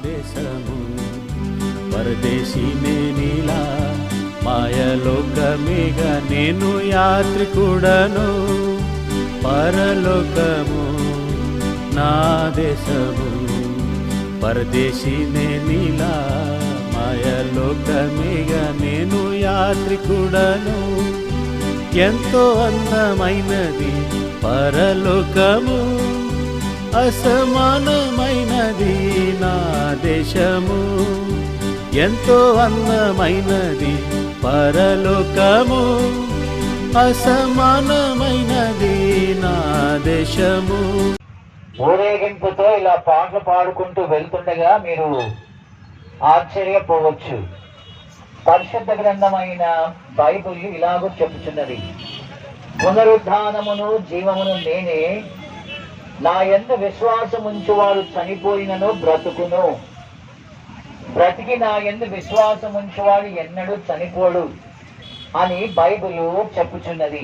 దేశము పరదేశీ నేనిలా మాయలోకమేగా నేను యాత్రికుడను పరలోకము నా దేశము పరదేశీ నేనిలా మాయలోకమేగా నేను యాత్రికుడను ఎంతో అందమైనది పరలోకము అసమానమైనది నా దేశము ఎంతో అందమైనది పరలోకము అసమానమైనది నా దేశము. ఊరేగింపుతో ఇలా పాటలు పాడుకుంటూ వెళ్తుండగా మీరు ఆశ్చర్యపోవచ్చు. పరిశుద్ధ గ్రంథమైన బైబిల్ ఇలాగూ చెప్పుచున్నది, పునరుద్ధానమును జీవమును నేనే, నా యందు విశ్వాసముంచువాడు చనిపోయినను బ్రతుకును, బ్రతికి నా యందు విశ్వాసముంచువాడు ఎన్నడూ చనిపోడు అని బైబిల్ చెప్పుచున్నది.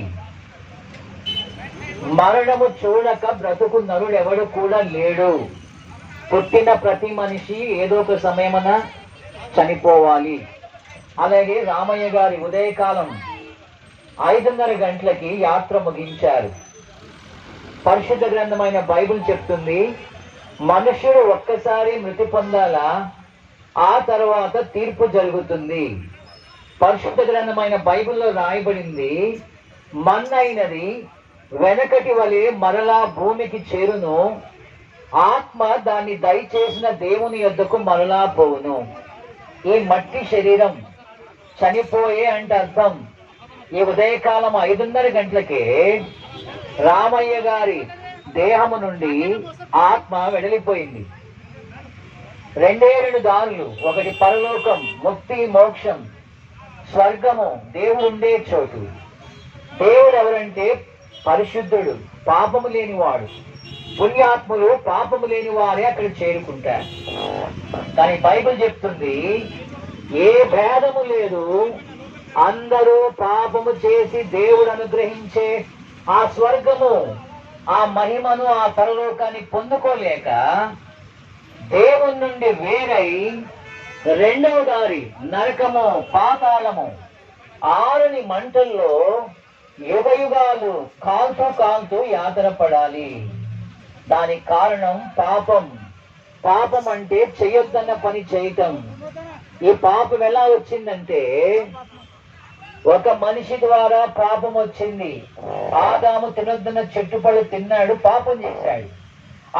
మరణము చూడక బ్రతుకు నరుడెవడు కూడా లేడు. పుట్టిన ప్రతి మనిషి ఏదో ఒక సమయమున చనిపోవాలి. అలాగే రామయ్య గారి ఉదయకాలం 5:30 గంటలకి యాత్ర ముగించారు. పరిశుద్ధ గ్రంథమైన బైబిల్ చెప్తుంది, మనుష్యుడు ఒక్కసారి మృతి పొందాలా, ఆ తర్వాత తీర్పు జరుగుతుంది. పరిశుద్ధ గ్రంథమైన బైబిల్లో రాయబడింది, మన్నైనది వెనకటి వలె మరలా భూమికి చేరును, ఆత్మ దాన్ని దయచేసిన దేవుని యొద్దకు మరలా పోవును. ఈ మట్టి శరీరం చనిపోయే అంటే అర్థం. ఈ ఉదయకాలం 5:30 గంటలకే రామయ్య గారి దేహము నుండి ఆత్మ వెడలిపోయింది. 2 దారులు, ఒకటి పరలోకం, ముక్తి, మోక్షం, స్వర్గము, దేవుడు ఉండే చోటు. దేవుడు ఎవరంటే పరిశుద్ధుడు, పాపము లేనివాడు. పుణ్యాత్ములు పాపము లేని వారే అక్కడ చేరుకుంటారు. కానీ బైబిల్ చెప్తుంది, ఏ భేదము లేదు, అందరూ పాపము చేసి దేవుడు అనుగ్రహించే ఆ స్వర్గము, ఆ మహిమను, ఆ పరలోకాన్ని పొందుకోలేక దేవుని నుండి వేరై 2వ దారి నరకము, పాతాళము, ఆరని మంటల్లో యుగయుగాలు కాల్తూ యాతన పడాలి. దానికి కారణం పాపం. పాపం అంటే చేయొద్దన్న పని చేయటం. ఈ పాపం ఎలా వచ్చిందంటే, ఒక మనిషి ద్వారా పాపం వచ్చింది. ఆదాము తినొద్దన్న చెట్టు పళ్ళు తిన్నాడు, పాపం చేశాడు.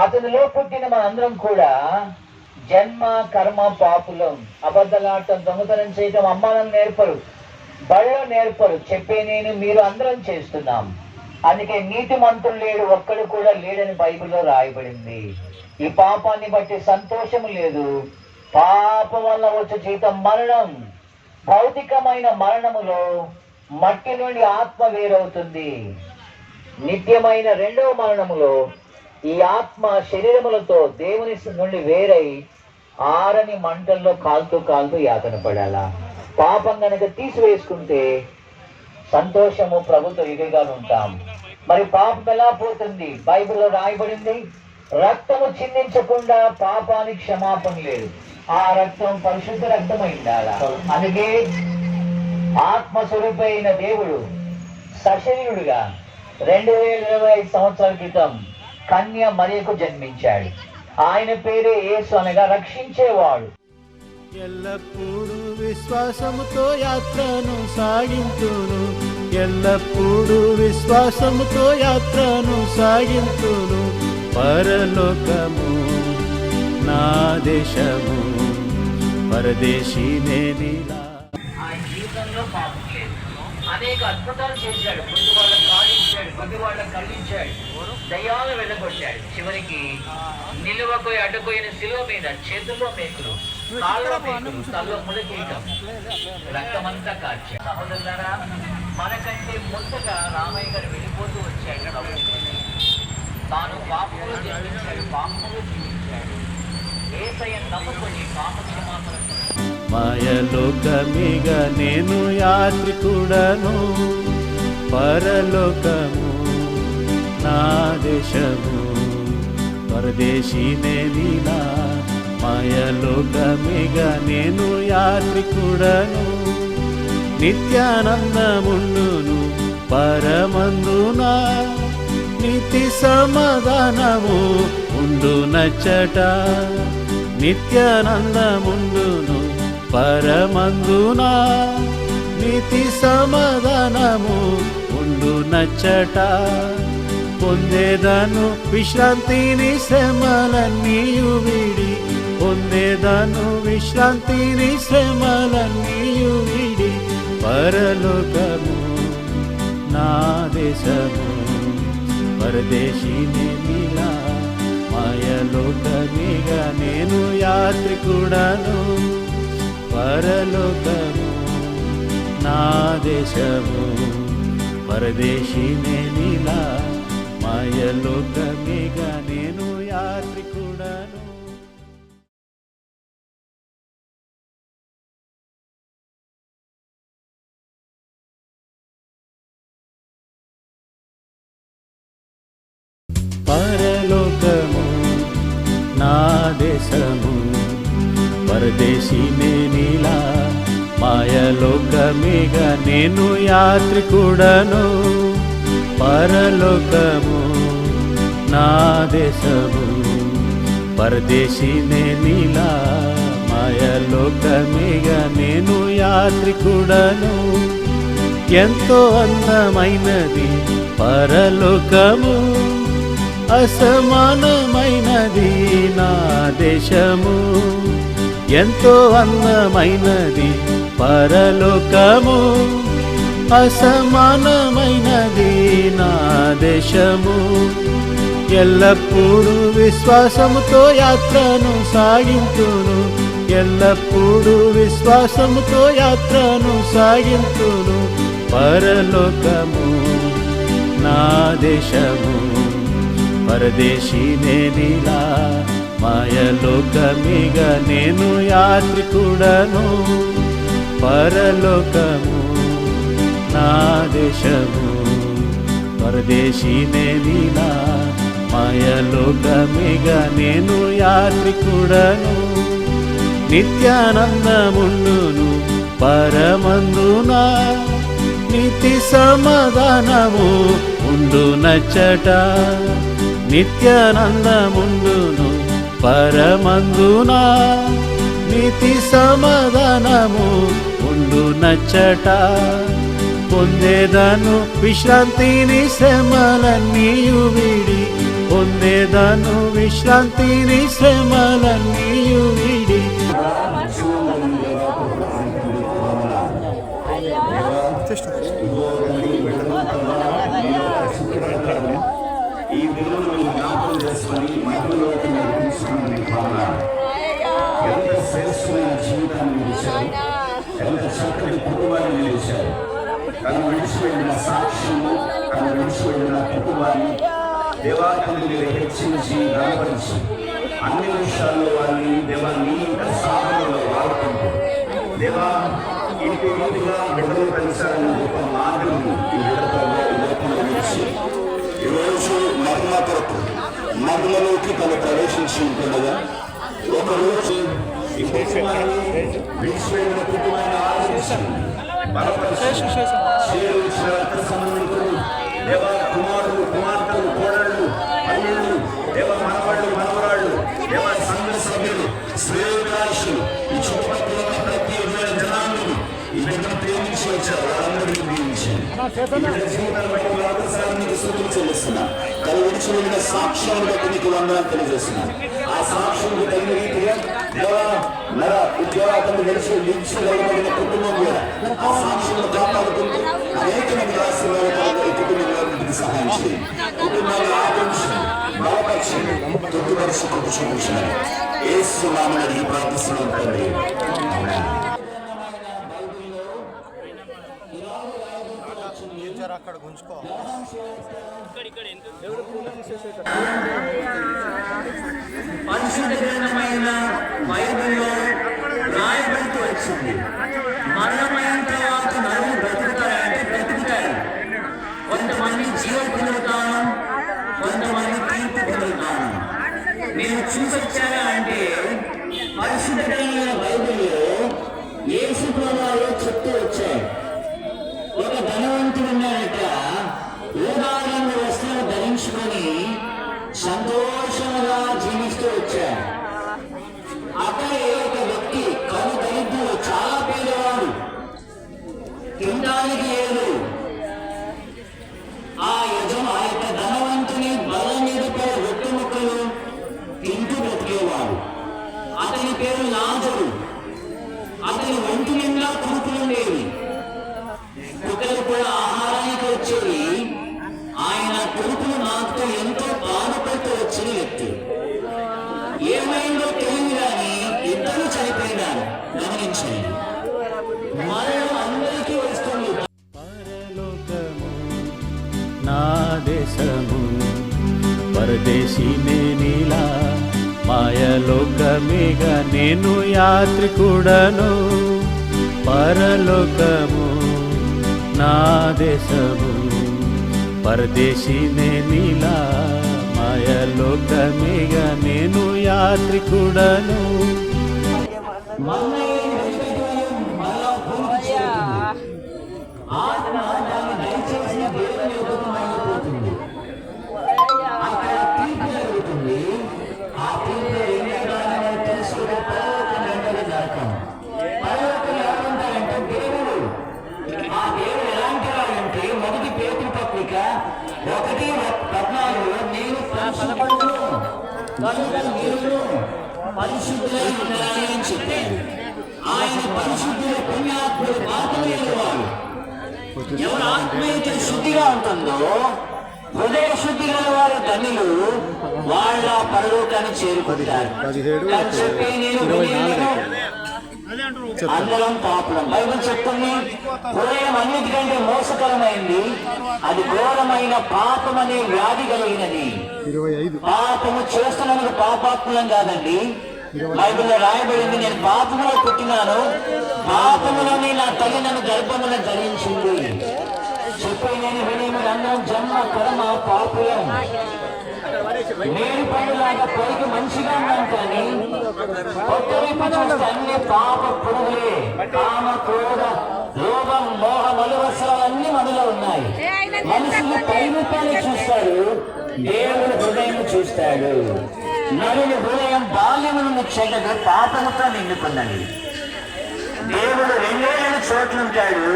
అతనిలో పుట్టిన మనందరం కూడా జన్మ కర్మ పాపులం. అబద్ధలాడటం, దొంగతనం చేయటం అమ్మానం నేర్పరు, బళ్ళో నేర్పరు, చెప్పే నేను మీరు అందరం చేస్తున్నాం. అందుకే నీతి మంత్రులు లేడు, ఒక్కడు కూడా లేడని బైబిల్లో రాయబడింది. ఈ పాపాన్ని బట్టి సంతోషము లేదు. పాపం వల్ల వచ్చే జీతం మరణం. భౌతికమైన మరణములో మట్టి నుండి ఆత్మ వేరవుతుంది. నిత్యమైన 2వ మరణములో ఈ ఆత్మ శరీరములతో దేవుని నుండి వేరై ఆరని మంటల్లో కాల్తూ యాతన పడాలా. పాపం గనక తీసివేసుకుంటే సంతోషము, ప్రభుత్వ యుగాలు ఉంటాం. మరి పాపం ఎలా పోతుంది? బైబిల్లో రాయబడింది, రక్తము చిందించకుండా పాపానికి క్షమాపణ లేదు. ఆ రక్తం పరిశుద్ధ రక్తమై ఉండాల. అందుకే ఆత్మస్వరూపైన దేవుడు సశరీరుడుగా 2025 సంవత్సరాల క్రితం కన్య మరియకు జన్మించాడు. ఆయన పేరే యేసు, అనగా రక్షించేవాడు. ఎల్లప్పుడూ విశ్వాసముతో యాత్రను సాగింతును, ఎల్లప్పుడూ విశ్వాసముతో యాత్రను సాగింతును. పరలోకము నా దేశము పరదేశీ నేనిలా. ఆయన జీవితంలో పాపం లేదు. అనేక అద్భుతాలు చేశాడు. ముందు వాళ్ళకి కాలించాడు, కొద్ది వాళ్ళకి కళ్ళించాడు, దయ్యాలు వెళ్ళగొట్టాడు. చివరికి నిలువకు అడ్డుకోయిన శిలువ మీద చేతుల్లో మేకులు, కాళ్ళలో మేకులు, తల్లో ములకీయటం, రక్తమంతా కార్చాడు. సహోదరులారా, మనకంటే ముందుగా రామయ్య గారు వెళ్ళిపోతూ వచ్చాడు. తాను పాపములు జన్మించాడు, పాపములు జీవించాడు. యేసయ్య నమ్ముకొని పాప క్షమాపణ. మాయలోకమిగా నేను యాత్రికుడను, పరలోకము నా దేశము పరదేశీ నేనిలా. మాయలోకమేగా నేను యాత్రికుడను. నిత్యానందముండును పరమందున, నీతి సమాధానము ఉండునచ్చట. నిత్యానందముండును పరమందున, నీతి సమాధానము ఉండునచ్చట. పొందేదను విశ్రాంతిని శ్రమలన్నీయు విడి, పొందేదను విశ్రాంతిని శ్రమలన్నీయు విడి. పరలోకము నా దేశము, పరదేశిని నీలా. మాయలోకమేగా నేను యాత్రికుడను. పరలోకము నా దేశము, పరదేశిని నీలా. మాయలోకమేగా నేను యాత్రికుడను. పరలోకము నా దేశము, పరదేశిని నీలా. మాయలోకమేగా నేను యాత్రికుడను. పరలోకము నా దేశము, పరదేశిని నీలా. మాయలోకమేగా నేను యాత్రికుడను. ఎంతో అందమైనది పరలోకము, అసమానమైనది నా దేశము. ఎంతో అందమైనది పరలోకము, అసమానమైనది నా దేశము. ఎల్లప్పుడూ విశ్వాసముతో యాత్రను సాగింతును, ఎల్లప్పుడూ విశ్వాసముతో యాత్రను సాగింతును. పరలోకము నా దేశము, పరదేశిని నీలా. మాయలోకమేగా నేను యాత్రికుడను. పరలోకము నా దేశము, పరదేశిని నీలా. మాయలోకమేగా నేను యాత్రికుడను. నిత్యానందముండును పరమందున, నీతి సమాధానము ఉండునచ్చట. నిత్యానందముండును పరమందున, నీతి సమాధానము ఉండునచ్చట. పొందేదను విశ్రాంతిని శ్రమలన్నీయు విడి, పొందేదను విశ్రాంతిని శ్రమలన్నీయు విడి. ఈ దిగులు జ్ఞాపకం చేసుకొని మహిళలోకి నడిపించుకున్న భావన, ఎంత శ్రేష్టమైన జీవితాన్ని నిలిచారు, ఎంత చక్కటి కుటుంబాన్ని నిలిచారు. తను విడిచిపెట్టిన సాక్ష్యము, తను విడిచిపెట్టిన కుటుంబాన్ని దేవాన్ని మీరు హెచ్చించి గణపరిచి అన్ని విషయాల్లో వారిని దేవా నీ యొక్క సాధనలో వాడుకుంటూ దేవా ఇంటి ఇంటిగా బిడ్డలు పెంచాలని గొప్ప మార్గం ఈ బిడ్డతో ఇచ్చి ఈరోజు మహిళ కొరకు మహిళలోకి తను ప్రవేశించి ఉంటుండగా ఒకరోజు ఈ కుటుంబాన్ని విడిచిపెట్టిన కుటుంబాన్ని ఆలోచించి చేరుచిన రక్త సంబంధికులు దేవా కుమారులు కుమార్తెలు కోడళ్ళు అల్లుళ్ళు దేవ మనవాళ్ళు మనవరాళ్ళు దేవ సంఘ సభ్యులు శ్రేయోభిలాషులు ఈ చుట్టుపక్కల ప్రతి జనాన్ని ఈ బిడ్డను ప్రేమించి వచ్చారు. వాళ్ళందరినీ ప్రేమించారు. జీవితాన్ని బట్టి వారసాన్ని సూచన చెల్లిస్తున్నా. తను విడిచి వెళ్ళిన సాక్ష్యాన్ని బట్టి నీకు వందనాలు తెలియజేస్తున్నాను. ఆ సాక్ష్యం తగిన రీతిగా ఉద్యోగాన్ని నిలిచిపోయిన కుటుంబం కూడా ఆ సాక్ష్యాన్ని కాపాడుకుంటూ అనేక మంది ఆశీర్వాదాలు ఈ కుటుంబంలో సహాయం చేయండి. కుటుంబాన్ని ఆదరించి బలపరిచి తొట్టుపరిచి కృప చూపించారు. యేసు నామమున ఈ ప్రార్థిస్తున్నాం తండ్రి. అక్కడ గుంచుకో పరిశుద్ధ గ్రంథమైన బైబిల్లో రాయబడుతూ వచ్చింది. మరణమైన తర్వాత నలుగురు బ్రతుకుతారంటే బ్రతుకుతారు. కొంతమంది జీవం పొందుతాను, కొంతమంది తీర్పు పొందుతాను. నేను చూసొచ్చానా అంటే పరిశుద్ధమైన బైబిల్లో యేసు ప్రభువు చెప్తూ వచ్చాడు. ఒక ధనవంతుడు ఉన్నాడట, ఊదా రంగు వస్త్రాలు ధరించుకొని సంతోషంగా జీవిస్తూ వచ్చాడు. అక్కడే ఒక వ్యక్తి కను దరిద్రుడు, చాలా పేదవాడు, తినడానికి లేదు. ఆ యొక్క ధనవంతుని బల మీద పడే రొట్టె ముక్కలు తింటూ బ్రతికేవాడు. అతని పేరు లాజరు. అతని ఒంటి నిండా కురుపులుండేవి, కుక్కలు కూడా ఆహారానికి వచ్చేవి. ఆయన కురుపులు నాకుతూ ఎంతో బాధపడుతూ వచ్చిన వ్యక్తి. ఏమైందో తెలియదు కానీ ఇద్దరు చనిపోయినారు. గమనించండి, మరణం అందరికీ వస్తుంది. పరలోకము నా దేశము, పరదేశీ నేనిలా మాయలోకమేగా నేను యాత్రికుడను. పరలోకము నా దేశము, పరదేశీ నేనిలా మాయలోకమేగా నేను యాత్రికుడను. మొదటి పేతురు పత్రిక 1:14 నేను పరిశుద్ధులై ఉన్నారని చెప్పాడు. ఆయన పరిశుద్ధుల పుణ్యాత్ముడు మాత్రమే వాడు. ఎవరు ఆత్మీయత శుద్ధిగా ఉంటుందో, హృదయ శుద్ధి గల వారు ధన్యులు, వాళ్ళ పరలోకాన్ని చేరుకుంటారు. చెప్పి నేను అందరం పాపులం. బైబిల్ చెప్తుంది, హృదయం అన్నిటికంటే మోసకరమైంది, అది ఘోరమైన పాపం అనే వ్యాధి కలిగినది. పాపము చేస్తున్నందుకు పాపాత్ములం కాదండి. బైబిల్లో రాయబడింది, నేను పాపములో పుట్టినాను, పాపములోని నా తల్లి నన్ను గర్భమున ధరించింది. చెప్పి నేను హృదయం అందరం జన్మ కర్మ పాపులం. నేను పనులాగా పైకి మంచిగా ఉన్నాను కానీ కొత్త వైపు చూస్తే అన్ని పాప పురుగులే. కామ, క్రోధ, లోభం, మోహ, మలువత్సరాలన్నీ మనలో ఉన్నాయి. మనుషులు పై రూపాన్ని చూస్తాడు, దేవుడు హృదయం చూస్తాడు. నరుని హృదయం బాల్యము నుండి చెడ్డగా పాపముతో నిండుకున్నది. దేవుడు 2 చోట్లుంటాడు.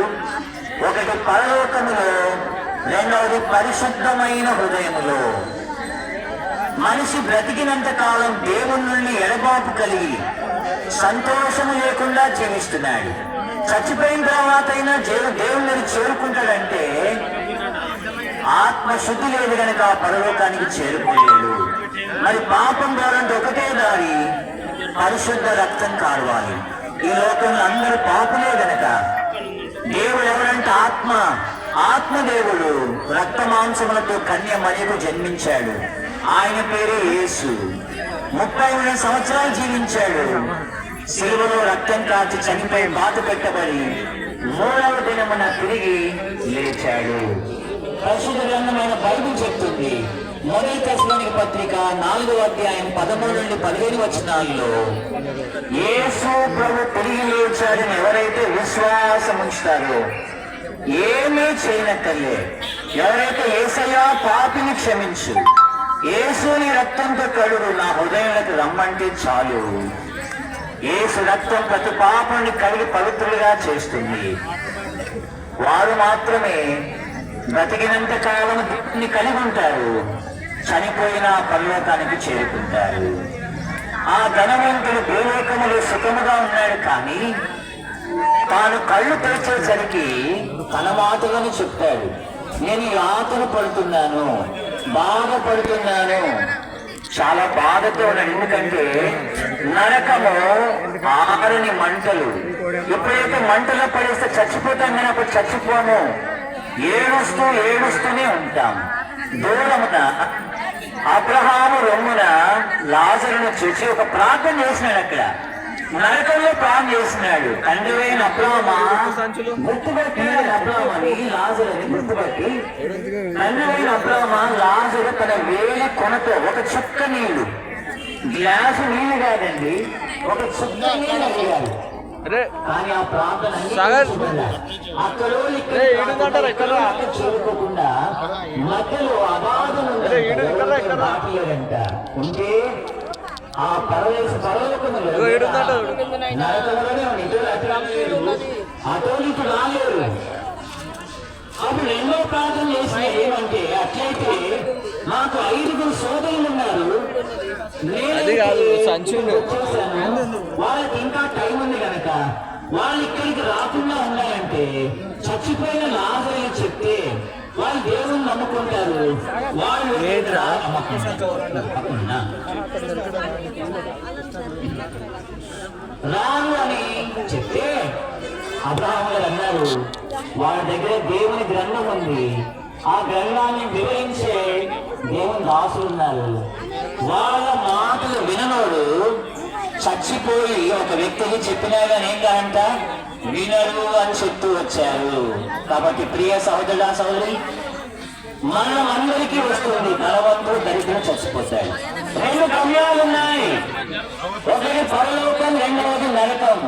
ఒకటి పరలోకములో, రెండవది పరిశుద్ధమైన హృదయములో. మనిషి బ్రతికినంత కాలం దేవుని నుండి ఎడబాపు కలిగి సంతోషము లేకుండా జీవిస్తున్నాడు. చచ్చిపోయిన తర్వాత అయినా దేవుని చేరుకుంటాడంటే ఆత్మశుద్ధి లేదు కనుక పరలోకానికి చేరుకోలేడు. మరి పాపం ద్వారంటే ఒకటే దారి, పరిశుద్ధ రక్తం కారవాలి. ఈ లోకంలో అందరూ పాపులే గనక దేవుడు ఎవరంటే ఆత్మ. ఆత్మదేవుడు రక్త మాంసములతో కన్య మరియకు జన్మించాడు. ఆయన పేరే యేసు. 33 సంవత్సరాలు జీవించాడు. శిలువలో రక్తం కాచి చనిపోయి బాధ పెట్టబడి 3వ దినమున తిరిగి లేచాడు. పరిశుద్ధ గ్రంథమైన బైబిల్ చెప్తుంది, మొదటి తెస్సలోనిక పత్రిక 4వ అధ్యాయం 13 నుండి 15 వచనాల్లో, యేసు ప్రభు తిరిగి లేచాడని ఎవరైతే విశ్వాసం ఉంచుతారో ఏమీ చేయనక్కర్లే. ఎవరైతే యేసయ్యా పాపిని క్షమించు, యేసుని రక్తంతో కడుగు, నా హృదయంలోకి రమ్మంటే చాలు. యేసు రక్తం ప్రతి పాపాన్ని కడిగి పవిత్రులుగా చేస్తుంది. వారు మాత్రమే బ్రతికినంత కాలం దేవుని కలిగి ఉంటారు, చనిపోయిన పరలోకానికి చేరుకుంటారు. ఆ ధనవంతుడు భూలోకములో సుఖముగా ఉన్నాడు కానీ తాను కళ్ళు తెరిచేసరికి తన మాటలను చెప్తాడు, నేను యాతన పడుతున్నాను, బాధపడుతున్నాను, చాలా బాధతో ఉన్నాడు. ఎందుకంటే నరకము ఆరని మంటలు. ఎప్పుడైతే మంటలో పడేస్తే చచ్చిపోతాం కానీ అప్పుడు చచ్చిపోము, ఏడుస్తూనే ఉంటాం. దూరమున అబ్రహాము రొమ్మున లాజరును చూసి ఒక ప్రార్థన చేసినాడు. అక్కడ నరకంలో ప్రార్థన చేసినాడు. తండ్రివైన అబ్రహామా, గుర్తుపట్టి అబ్రహామని లాజరుని గుర్తుపట్టి, తండ్రివైన అబ్రహామా, లాజరు తన వేలి కొనతో ఒక చుక్క నీళ్లు గ్లాసు నీళ్ళు కాదండి, ఒక చుక్క నీళ్ళు అడిగారు. కానీ ఆ ప్రార్థన అక్కడ చూడకుండా మధ్యలో అగాధం దాటలేదంట. ఉంటే ఆ అటోలికి రాలేరు. అప్పుడు ఎన్నో ప్రార్థన చేసిన ఏమంటే, అట్లయితే మాకు 5 సోదరులు ఉన్నారు, వాళ్ళకి ఇంకా టైం ఉంది కనుక వాళ్ళు ఇక్కడికి రాకుండా ఉండాలంటే చచ్చిపోయిన లాజరు చెప్తే వాళ్ళు దేవుని నమ్ముకుంటారు. వాళ్ళు రాను అని చెప్తే అబ్రహాము గారు అన్నారు, వాళ్ళ దగ్గర దేవుని గ్రంథం ఉంది, ఆ గ్రంథాన్ని వివరించే దేవుని దాసులు ఉన్నారు. వాళ్ళ మాటలు విననోడు చచ్చిపోయి ఒక వ్యక్తికి చెప్పినా కానీ ఏం కాదంట, వినరు అని చెప్తూ వచ్చారు. కాబట్టి ప్రియ సహోదరుడా సహోదరి, మరణం అందరికీ వస్తుంది. ధనవంతుడు దరిద్రుడు చచ్చిపోతాడు. 2 గమ్యాలు ఉన్నాయి, ఒకటి పరలోకం, రెండవది నరకం.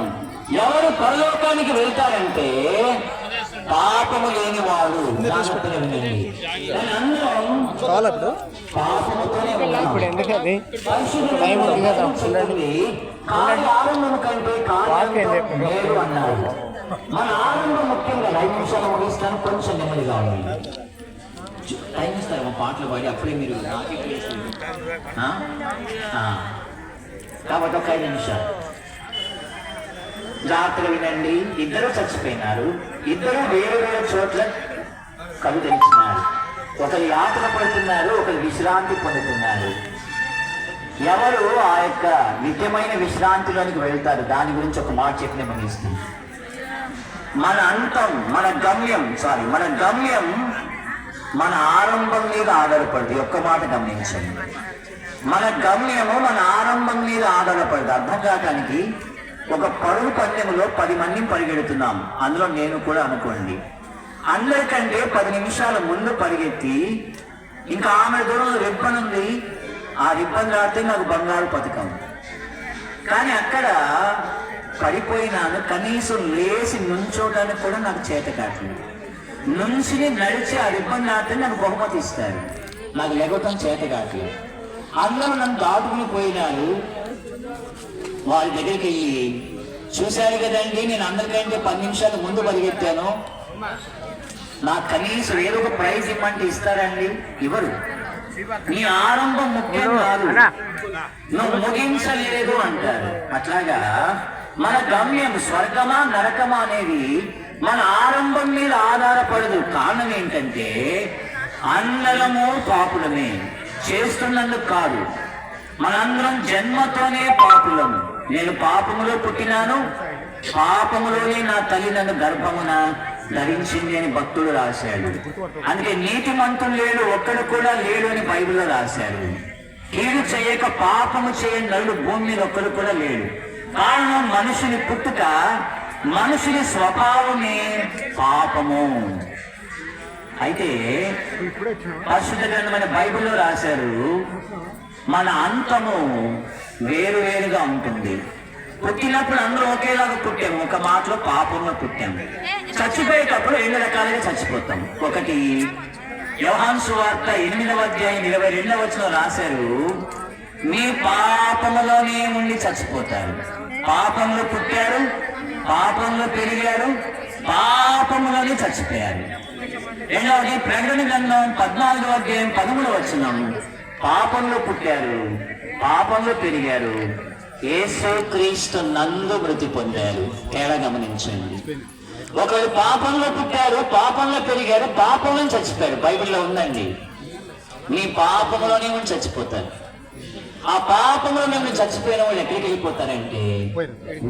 ఎవరు పరలోకానికి వెళ్తారంటే పాపము లేని వాడు. ఆరంభం కంటే కాదు అన్నారు. మన ఆరంభం ముఖ్యంగా 5 నిమిషాలు ముగిస్తాను, కొంచెం నెమ్మదిగా ఉంది. టైం ఇస్తారు పాటలు పాడి, అప్పుడే మీరు కాబట్టి ఒక 5 నిమిషాలు జాగ్రత్తగా వినండి. ఇద్దరు చచ్చిపోయినారు, ఇద్దరు వేరు వేరు చోట్ల కళ్ళు తెరిచినారు. ఒకరు యాత్ర పడుతున్నారు, ఒకరు విశ్రాంతి పొందుతున్నారు. ఎవరు ఆ యొక్క నిత్యమైన విశ్రాంతిలోనికి వెళ్తారు, దాని గురించి ఒక మాట చెప్పిన ముగిస్తుంది. మన అంతం, మన గమ్యం మన ఆరంభం మీద ఆధారపడదు. ఒక్క మాట గమనించండి, మన గమ్యము మన ఆరంభం మీద ఆధారపడదు. అర్థం కావడానికి ఒక పరుగు పందెంలో 10 మందిని పరిగెడుతున్నాం, అందులో నేను కూడా అనుకోండి. అందరికంటే 10 నిమిషాల ముందు పరిగెత్తి, ఇంకా ఆమె దూరంలో రిబ్బన్ ఉంది, ఆ రిబ్బన్ రాస్తే నాకు బంగారు పథకం. కానీ అక్కడ పడిపోయినాను, కనీసం లేచి నుంచోడానికి కూడా నాకు చేత కావట్లేదు. నుంచి నడిచి ఆ రిబ్బన్ రాస్తే నాకు బహుమతి ఇస్తారు, నాకు లెగటం చేత కావట్లేదు. అందరూ నన్ను దాటుకుని పోయినారు. వాళ్ళ దగ్గరికి వెళ్ళి, చూశారు కదండి, నేను అందరికంటే 10 నిమిషాలు ముందు పరిగెత్తాను, నాకు కనీసం ఏదో ఒక ప్రైజ్ ఇమ్మంటే ఇస్తారండి? ఇవ్వరు. నీ ఆరంభం ముఖ్యం కాదు, నువ్వు ముగించలేదు అంటారు. అట్లాగా మన గమ్యం స్వర్గమా నరకమా అనేది మన ఆరంభం మీద ఆధారపడదు. కారణం ఏంటంటే అందరము పాపులమే, చేస్తున్నందుకు కాదు. మనందరం జన్మతోనే పాపులము. నేను పాపములో పుట్టినాను, పాపములోనే నా తల్లి నన్ను గర్భమున ధరించింది అని భక్తుడు రాశాడు. అందుకే నీతిమంతుడు లేడు, ఒక్కడు కూడా లేడు అని బైబిల్లో రాశాడు. కీడు చేయక పాపము చేయని నరుడు భూమి మీద ఒక్కడు కూడా లేడు. కారణం మనుషుని పుట్టుక, మనుషుని స్వభావమే పాపము. అయితే పరిశుద్ధ గ్రంథమైన బైబిల్లో రాశారు, మన అంతము వేరువేరుగా ఉంటుంది. పుట్టినప్పుడు అందరూ ఒకేలాగా పుట్టాము, ఒక మాటలో పాపంలో పుట్టాము. చచ్చిపోయేటప్పుడు 2 రకాలుగా చచ్చిపోతాం. ఒకటి యోహాను సువార్త 8వ అధ్యాయం 22వ వచనంలో రాశారు, మీ పాపములోనే ఉండి చచ్చిపోతారు. పాపంలో పుట్టారు, పాపంలో పెరిగారు, పాపములోనే చచ్చిపోయారు. రెండవది ప్రకటన గ్రంథం 14వ అధ్యాయం 13వ వచనం, పాపంలో పుట్టారు, పాపంలో పెరిగారు, యేసుక్రీస్తు నందు మృతి పొందారు. తేడా గమనించండి. ఒకరు పాపంలో పుట్టారు, పాపంలో పెరిగారు, పాపంలో చచ్చిపోయారు. బైబిల్లో ఉందండి, మీ పాపంలోనే ఉండి చచ్చిపోతారు. ఆ పాపంలో మేము చచ్చిపోయిన వాళ్ళు ఎక్కడికి వెళ్ళిపోతారంటే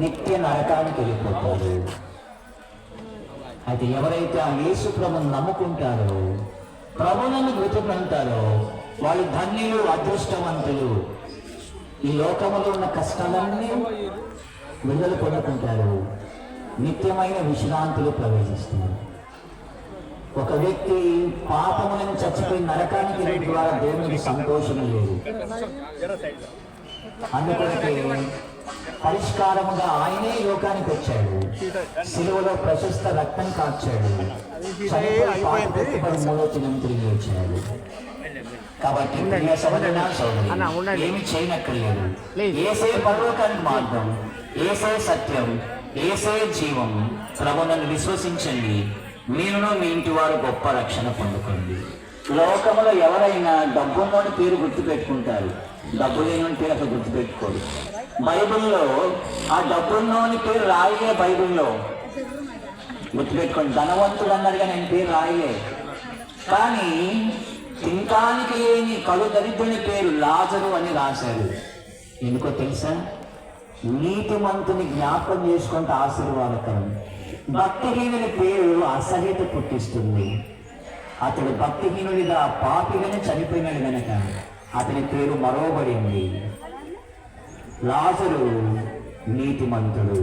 నిత్య నరకానికి వెళ్ళిపోతారు. అయితే ఎవరైతే ఆ యేసు ప్రభువును నమ్ముకుంటారో, ప్రభువును మృతి పొందుతారో వాళ్ళు ధన్యులు, అదృష్టవంతులు. ఈ లోకంలో ఉన్న కష్టాలన్నీ విడుదల పొందుకుంటారు, నిత్యమైన విశ్రాంతిలో ప్రవేశిస్తారు. ఒక వ్యక్తి పాపములను చచ్చిపోయి నరకానికి వెళ్ళడం ద్వారా దేవునికి సంతోషం లేదు. అందుకొరకే పరిష్కారముగా ఆయనే ఈ లోకానికి వచ్చాడు. సిలువలో ప్రశస్త రక్తం కార్చాడు. చనిపోయి పాపపెట్టుబడి మూడో దినం తిరిగి వచ్చాడు. కాబట్టి ప్రియ సహోదరుడా, సహోదరి, ఏమి చేయనక్కర్లేదు. ఏసే పరలోకానికి మార్గం, ఏసే సత్యం, ఏసే జీవం. ప్రభువును విశ్వసించండి, మీరును మీ ఇంటి వారు గొప్ప రక్షణ పొందుకోండి. లోకంలో ఎవరైనా డబ్బున్నోని పేరు గుర్తుపెట్టుకుంటారు, డబ్బు లేని పేరు అసలు గుర్తుపెట్టుకోరు. బైబిల్లో ఆ డబ్బున్నోని పేరు రాయలే. బైబిల్లో గుర్తుపెట్టుకోండి, ధనవంతుడు అన్నారు కానీ ఆయన పేరు రాయలే. కానీ తినటానికి లేని కడు దరిద్రుని పేరు లాజరు అని రాశారు. ఎందుకో తెలుసా? నీతిమంతుని జ్ఞాపకం చేసుకుంటే ఆశీర్వాదకరం. భక్తిహీనుని పేరు అసహ్యత పుట్టిస్తుంది. అతడు భక్తిహీనుడిగా పాపిగానే చనిపోయినాడు గనక అతని పేరు మరోబడింది. లాజరు నీతిమంతుడు.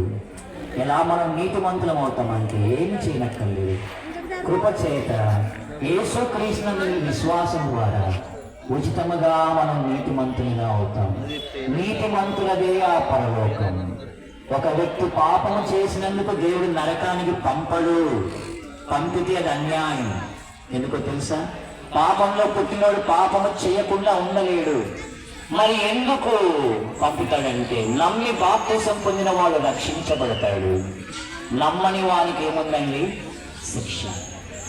ఎలా మనం నీతిమంతులం అవుతామంటే ఏమి చేయనక్కర్లేదు. కృపచేత యేసుక్రీస్తునందు విశ్వాసం ద్వారా ఉచితముగా మనం నీతిమంతునిగా అవుతాం. నీతిమంతులదే ఆ పరలోకం. ఒక వ్యక్తి పాపము చేసినందుకు దేవుడు నరకానికి పంపడు. పంపితే అది అన్యాయం. ఎందుకో తెలుసా? పాపంలో పుట్టినోడు పాపము చేయకుండా ఉండలేడు. మరి ఎందుకు పంపుతాడంటే నమ్మి బాప్తిసం పొందిన వాడు రక్షించబడతాడు. నమ్మని వానికి ఏముందండి? శిక్ష.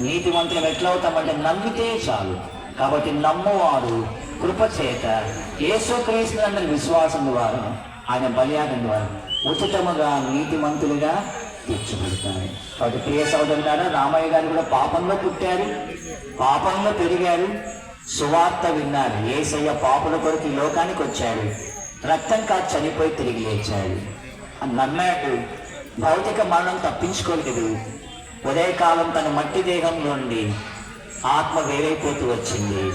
నీతిమంతులం ఎట్లా అవుతామంటే నమ్మితే చాలు. కాబట్టి నమ్మువారు కృపచేత యేసుక్రీస్తునందు విశ్వాసం ద్వారా, ఆయన బలియాగం ద్వారా ఉచితముగా నీతిమంతులుగా తీర్చబడతారు. కాబట్టి ప్రియ సహోదరులారా, రామయ్య గారు కూడా పాపంలో పుట్టారు, పాపంలో పెరిగారు, సువార్త విన్నారు. యేసయ్య పాపుల కొరకు ఈ లోకానికి వచ్చాడు, రక్తం కాచి చనిపోయి తిరిగి లేచాడు అని నమ్మాడు. భౌతిక మరణం తప్పించుకోలేదు. ఉదయకాలం తన మట్టి దేహం నుండి ఆత్మ వేరైపోతూ వచ్చింది.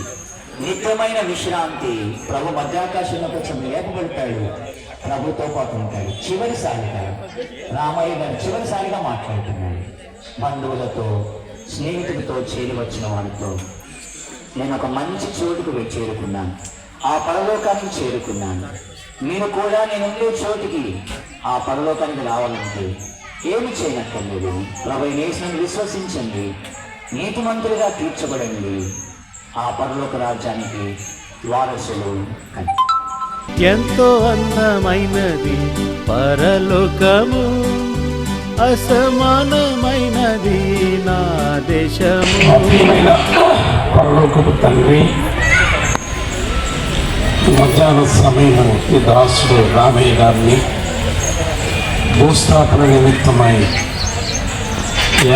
నిత్యమైన విశ్రాంతి. ప్రభు మధ్యాకాశంలో కొంచెం లేపబడతాడు, ప్రభుతో పాటు ఉంటాడు. చివరిసారిగా రామయ్య గారు చివరిసారిగా మాట్లాడుతున్నాడు బంధువులతో, స్నేహితులతో, చేరి వచ్చిన వారితో. నేను ఒక మంచి చోటుకు చేరుకున్నాను, ఆ పరలోకానికి చేరుకున్నాను. మీరు కూడా నేను ఉండే చోటికి, ఆ పరలోకానికి రావాలంటే ఏమి చేయనక్కర్లేదు. ప్రభు యేసుని విశ్వసించండి, నీతిమంతులుగా తీర్చబడండి, ఆ పరలోక రాజ్యానికి వారసులు కండి. ఎంతో అందమైనది పరలోకము, అసమానమైనది నా దేశము. పరలోకపు తండ్రి, మధ్యాహ్న సమయం ఈ దాసుడు రామయ్య గారిని భూస్థాపన నిమిత్తమై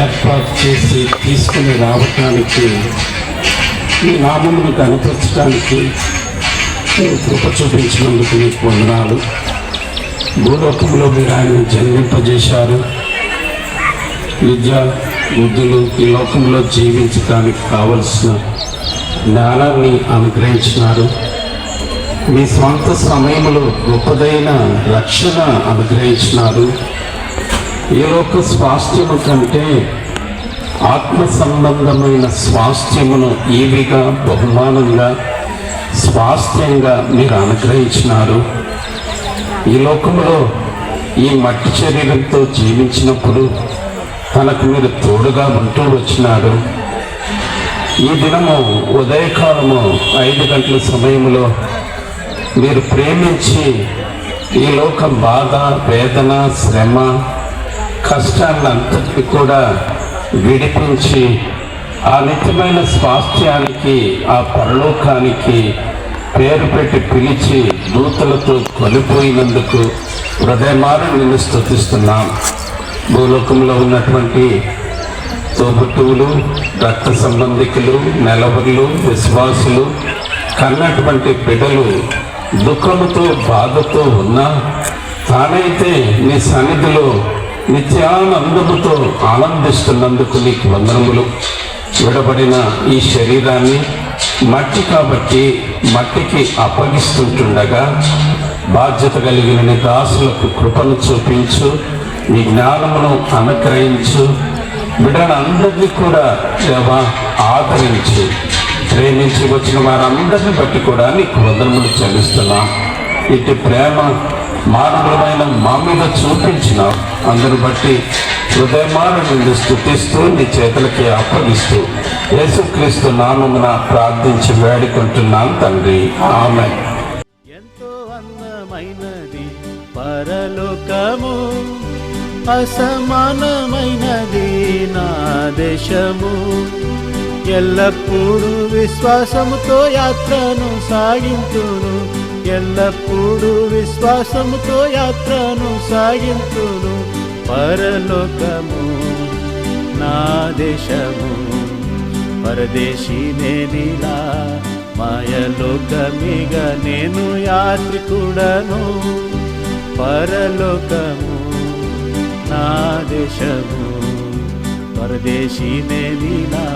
ఏర్పాటు చేసి తీసుకుని రావటానికి, ఈ నామమును కనిపించడానికి కృప చూపించినందుకు మీకు వందనాలు. భూలోకంలో మీరు ఆయన జన్మింపజేశారు. విద్య బుద్ధులు ఈ లోకంలో జీవించడానికి కావలసిన జ్ఞానాన్ని అనుగ్రహించినారు. మీ స్వంత సమయంలో గొప్పదైన రక్షణ అనుగ్రహించినారు. ఈ లోక స్వాస్థ్యము కంటే ఆత్మ సంబంధమైన స్వాస్థ్యమును ఈవిగా, బహుమానంగా, స్వాస్థ్యంగా మీరు అనుగ్రహించినారు. ఈ లోకంలో ఈ మట్టి శరీరంతో జీవించినప్పుడు తనకు మీరు తోడుగా ఉంటూ వచ్చినారు. ఈ దినము ఉదయకాలము 5 గంటల సమయంలో మీరు ప్రేమించి ఈ లోక బాధ, వేదన, శ్రమ, కష్టాన్నంతటిని కూడా విడిపించి ఆ నిత్యమైన స్వాస్థ్యానికి, ఆ పరలోకానికి పేరు పెట్టి పిలిచి దూతలతో కొలిపోయినందుకు హృదయమార నిన్ను స్తుతిస్తున్నాం. భూలోకంలో ఉన్నటువంటి తోబుట్టువులు, రక్త సంబంధికులు, నెలవర్లు, విశ్వాసులు, కన్నటువంటి బిడ్డలు దుఃఖముతో, బాధతో ఉన్నా తానైతే నీ సన్నిధిలో నిత్యానందముతో ఆనందిస్తున్నందుకు నీకు వందనములు. విడబడిన ఈ శరీరాన్ని మట్టి కాబట్టి మట్టికి అప్పగిస్తుంటుండగా బాధ్యత కలిగిన నీ దాసులకు కృపను చూపించు, నీ జ్ఞానమును అనుగ్రహించు. బిడ్డలందరినీ కూడా దేవా ఆదరించి, ప్రేమించి వచ్చిన వారందరిని బట్టి కూడా నీకు వందనములు చెల్లిస్తున్నాం. ఇటు ప్రేమ మార్గమైన మా మీద చూపించినావు. అందును బట్టి హృదయమారు నిన్ను స్తుతిస్తూ నీ చేతులకి అప్పగిస్తూ యేసుక్రీస్తు నామమున ప్రార్థించి వేడుకుంటున్నాను తండ్రి. ఆమేన్. ఎంతో అందమైనది పరలోకము, అసమానమైనది నా దేశము. ఎల్లప్పుడూ విశ్వాసముతో యాత్రను సాగింతును, ఎల్లప్పుడూ విశ్వాసముతో యాత్రను సాగింతును. పరలోకము నా దేశము, పరదేశీ నేనిలా మాయలోకమిగా నేను యాత్రికుడను. పరలోకము నా దేశము, పరదేశీ నేనిలా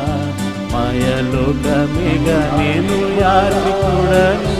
మాయలోకమిగా నేను యాత్రికుడను.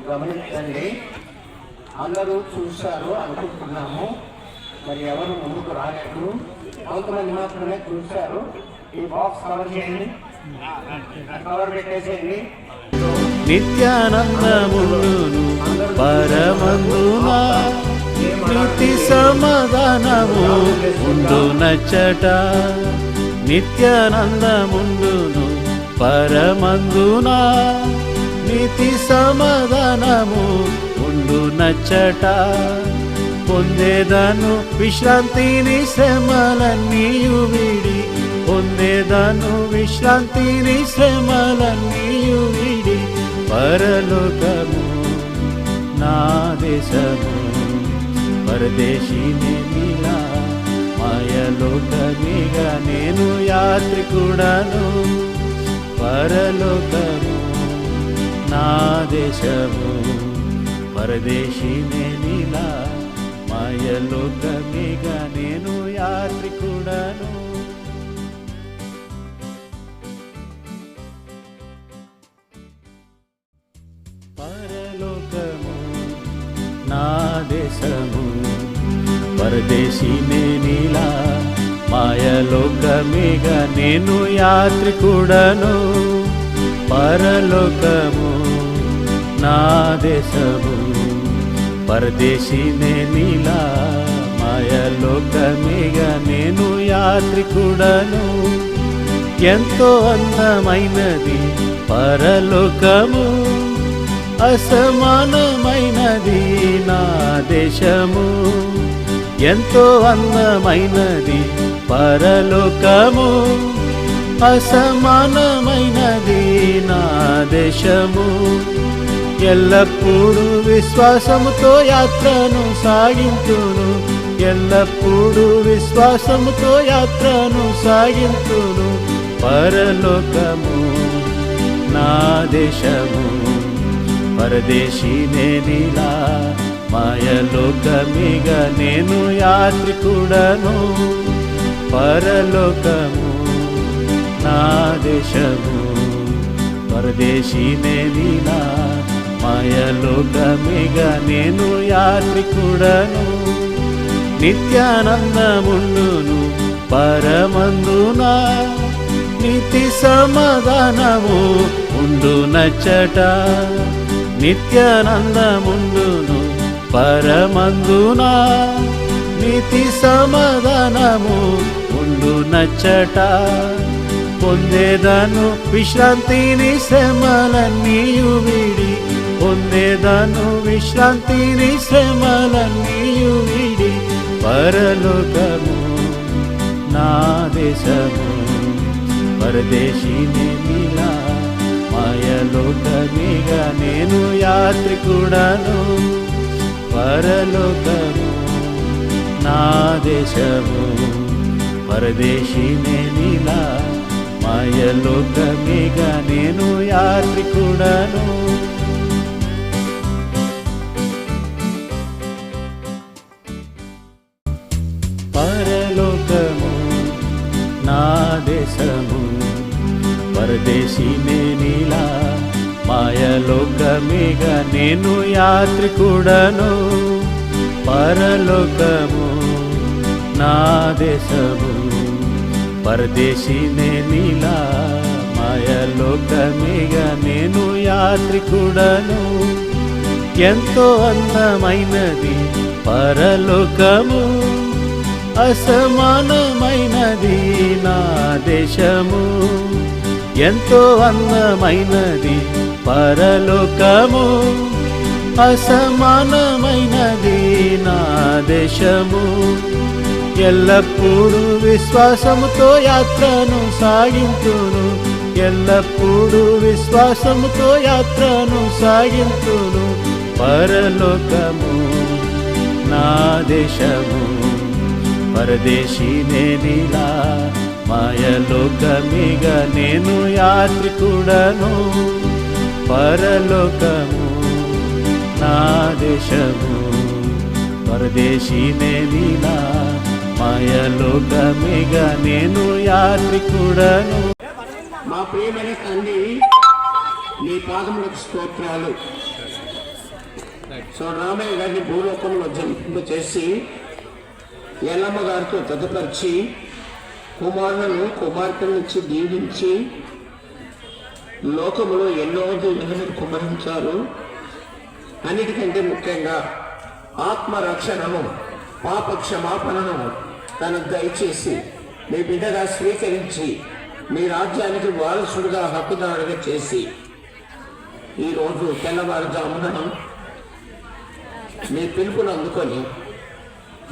గమనించండి, అందరూ చూశారు అనుకుంటున్నాము, మరి ఎవరు ముందుకు రాలేదు. కొంతమంది మాత్రమే చూశారు. ఈ బాక్స్ కవర్ చేయండి, కవర్ పెట్టేసేయండి. నిత్యానందమును పరమందున నీతి సమాధానము ఉండు నచ్చట. నిత్యానందముండును పరమందున నీతి సమాధానము ఉండు నచ్చట. పొందేదను విశ్రాంతిని శ్రమలన్నీయు విడి, పొందేదను విశ్రాంతిని శ్రమలన్నీయు విడి. పరలోకము నా దేశము, పరదేశీ నేనిలా మాయలోకమిగా నేను యాత్రికుడను. పరలోకము నా దేశము, పరదేశీ నేనిలా మాయలోకమిగా నేను యాత్రికుడను. పరలోకము నా దేశము, పరదేశీ నేనిలా మాయలోకమిగా నేను యాత్రికుడను. పరలోకము నా దేశము, పరదేశీ నేనిలా మాయలోకమిగా నేను యాత్రికుడను. ఎంతో అందమైనది పరలోకము, అసమానమైనది నా దేశము. ఎంతో అందమైనది పరలోకము, అసమానమైనది నా దేశము. ఎల్లప్పుడూ విశ్వాసముతో యాత్రను సాగింతును, ఎల్లప్పుడూ విశ్వాసముతో యాత్రను సాగింతును. పరలోకము నా దేశము, పరదేశీ నేనిలా మాయలోకమిగా నేను యాత్రికుడను. పరలోకము నా దేశము, పరదేశీ నేనిలా మాయలోకమిగా నేను యాత్రికుడను. నిత్యానందముండును పరమందున, నీతి సమాధానము ఉండునచ్చట. నిత్యానందముండును పరమందున, నీతి సమాధానము ఉండునచ్చట. పొందేదను విశ్రాంతిని శ్రమలన్నీయు విడి, పొందేదను విశ్రాంతిని శ్రమలన్నీయు విడి. పరలోకము నా దేశము, పరదేశీ నేనిలా మాయలోకమిగా నేను యాత్రికుడను. పరలోకము నా దేశము, పరదేశీ నేనిలా మాయలోకమిగా నేను యాత్రికుడను. పరలోకము నా దేశము, పరదేశీ నేనిలా మాయలోకమిగా నేను యాత్రికుడను. పరలోకము నా దేశము, పరదేశీ నేనిలా మాయలోకమిగా నేను యాత్రికుడను. ఎంతో అందమైనది పరలోకము, అసమానమైనది నా దేశము. ఎంతో అందమైనది పరలోకము, అసమానమైనది నా దేశము. ఎల్లప్పుడూ విశ్వాసముతో యాత్రను సాగింతును, ఎల్లప్పుడూ విశ్వాసముతో యాత్రను సాగింతును. పరలోకము నా దేశము, పరదేశీ నేనిలా మాయలోకమిగా నేను యాత్రికుడను. పరలోకము నా దేశము, పరదేశీ నేనిలా మాయలోకమిగా నేను యాత్రికుడను. మా ప్రియమైన తండ్రి, నీ పాదములకు స్తోత్రాలు. సో రామయ్య గారిని భూలోకంలో జన్మ చేసి ఎల్లమ్మ గారితో జతపరిచి కుమారులను కుమార్తెలనిచ్చి దీవించి లోకములో ఎన్నో దీవెనలు కుమరించారు. అన్నిటికంటే ముఖ్యంగా ఆత్మరక్షణను, పాప క్షమాపణను తనకు దయచేసి మీ బిడ్డగా స్వీకరించి మీ రాజ్యానికి వారసుడుగా హక్కుదారుగా చేసి ఈరోజు తెల్లవారుజామున మీ పిలుపును అందుకొని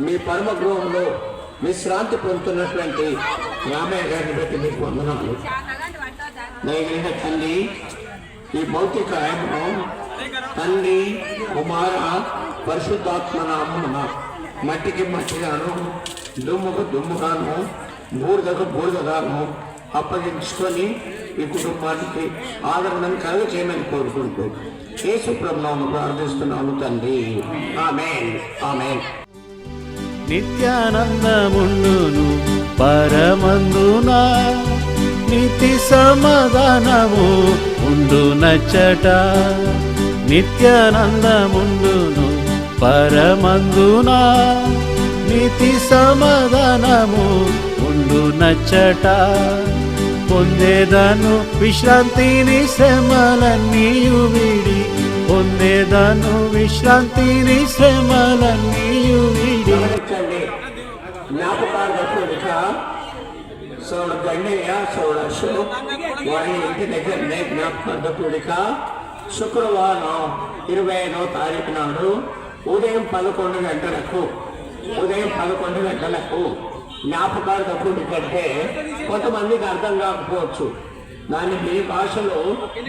మీ పరమ గృహంలో విశ్రాంతి పొందుతున్నటువంటి రామయ్య గారిని బట్టి మీకు వందనాలు. దయగలిగిన తండ్రి, ఈ భౌతిక ఆయనను తండ్రి, కుమార, పరిశుద్ధాత్మ నామమున మట్టికి మట్టిగాను, దుమ్ముకు దుమ్ముగాను, బూడిదకు బూడిదగాను అప్పగించుకొని ఈ కుటుంబానికి ఆదరణను కలుగ చేయమని కోరుకుంటూ యేసు ప్రభువును ప్రార్థిస్తున్నాను తండ్రి. ఆమేన్, ఆమేన్. నిత్యానందముండును పరమందున, నీతి సమాధానము ఉండునచ్చట. నిత్యానందముండును పరమందున, నీతి సమాధానము ఉండునచ్చట. పొందేదను విశ్రాంతిని శ్రమలన్నీయు విడి, పొందేదను విశ్రాంతిని శ్రమలన్నీయు విడి. జ్ఞాపకార్థ సోడ గండయ్య, సోడ అశోక్ వారి ఇంటి దగ్గరనే జ్ఞాపకార్థ కూడిక శుక్రవారం 25వ తారీఖు నాడు ఉదయం 11 గంటలకు ఉదయం 11 గంటలకు జ్ఞాపకార్థ కూడిక అంటే కొంతమందికి అర్థం కాకపోవచ్చు. దాన్ని మీ భాషలో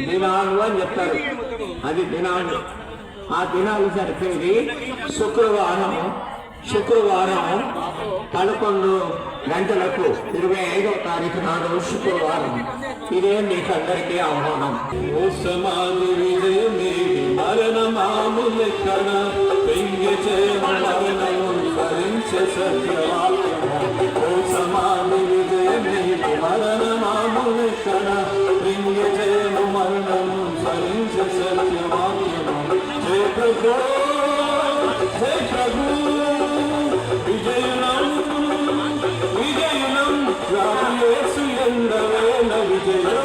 దినాలు అని చెప్తారు. అది దినాలు. ఆ దినాలు జరిపేది శుక్రవారం 11 గంటలకు 25వ తారీఖు నాడు శుక్రవారం. ఇదే మీకు అందరికీ ఆహ్వానం. ఓ సమాధి విజయమే మరణమాములెక్కన పెంగిచే మరణము భరించే సత్యవాక్యము. ఓ సమాధి విజయమే మరణమాములెక్కన పెంగిచే మరణము భరించే సత్యవాక్యము. జయ ప్రభు జయ ప్రభు విజయనం విజయనం యేసు ఎందవేల విజయం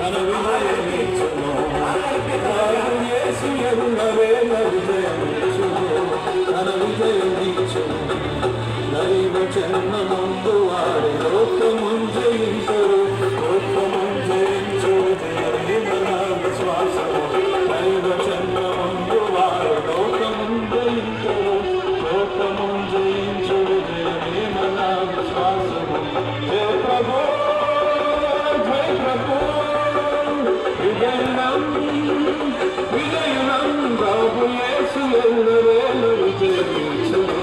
తన విజయమిచ్చును. యేసు ఎందవేల విజయమిచ్చును తన విజయమిచ్చును. దైవ జన్మమందు వారి లోకమున్ జయించరు. లోకమున్ జయించు జయమే మన విశ్వాసము. దైవ జన్మమందు వారి లోకమున్ జయించరు. లోకమున్ జయించు జయమే మన విశ్వాసము. జయ ప్రభు జయ ప్రభు విజయనం విజయనం ప్రభు యేసు ఎల్లవేళ విజయమిచ్చును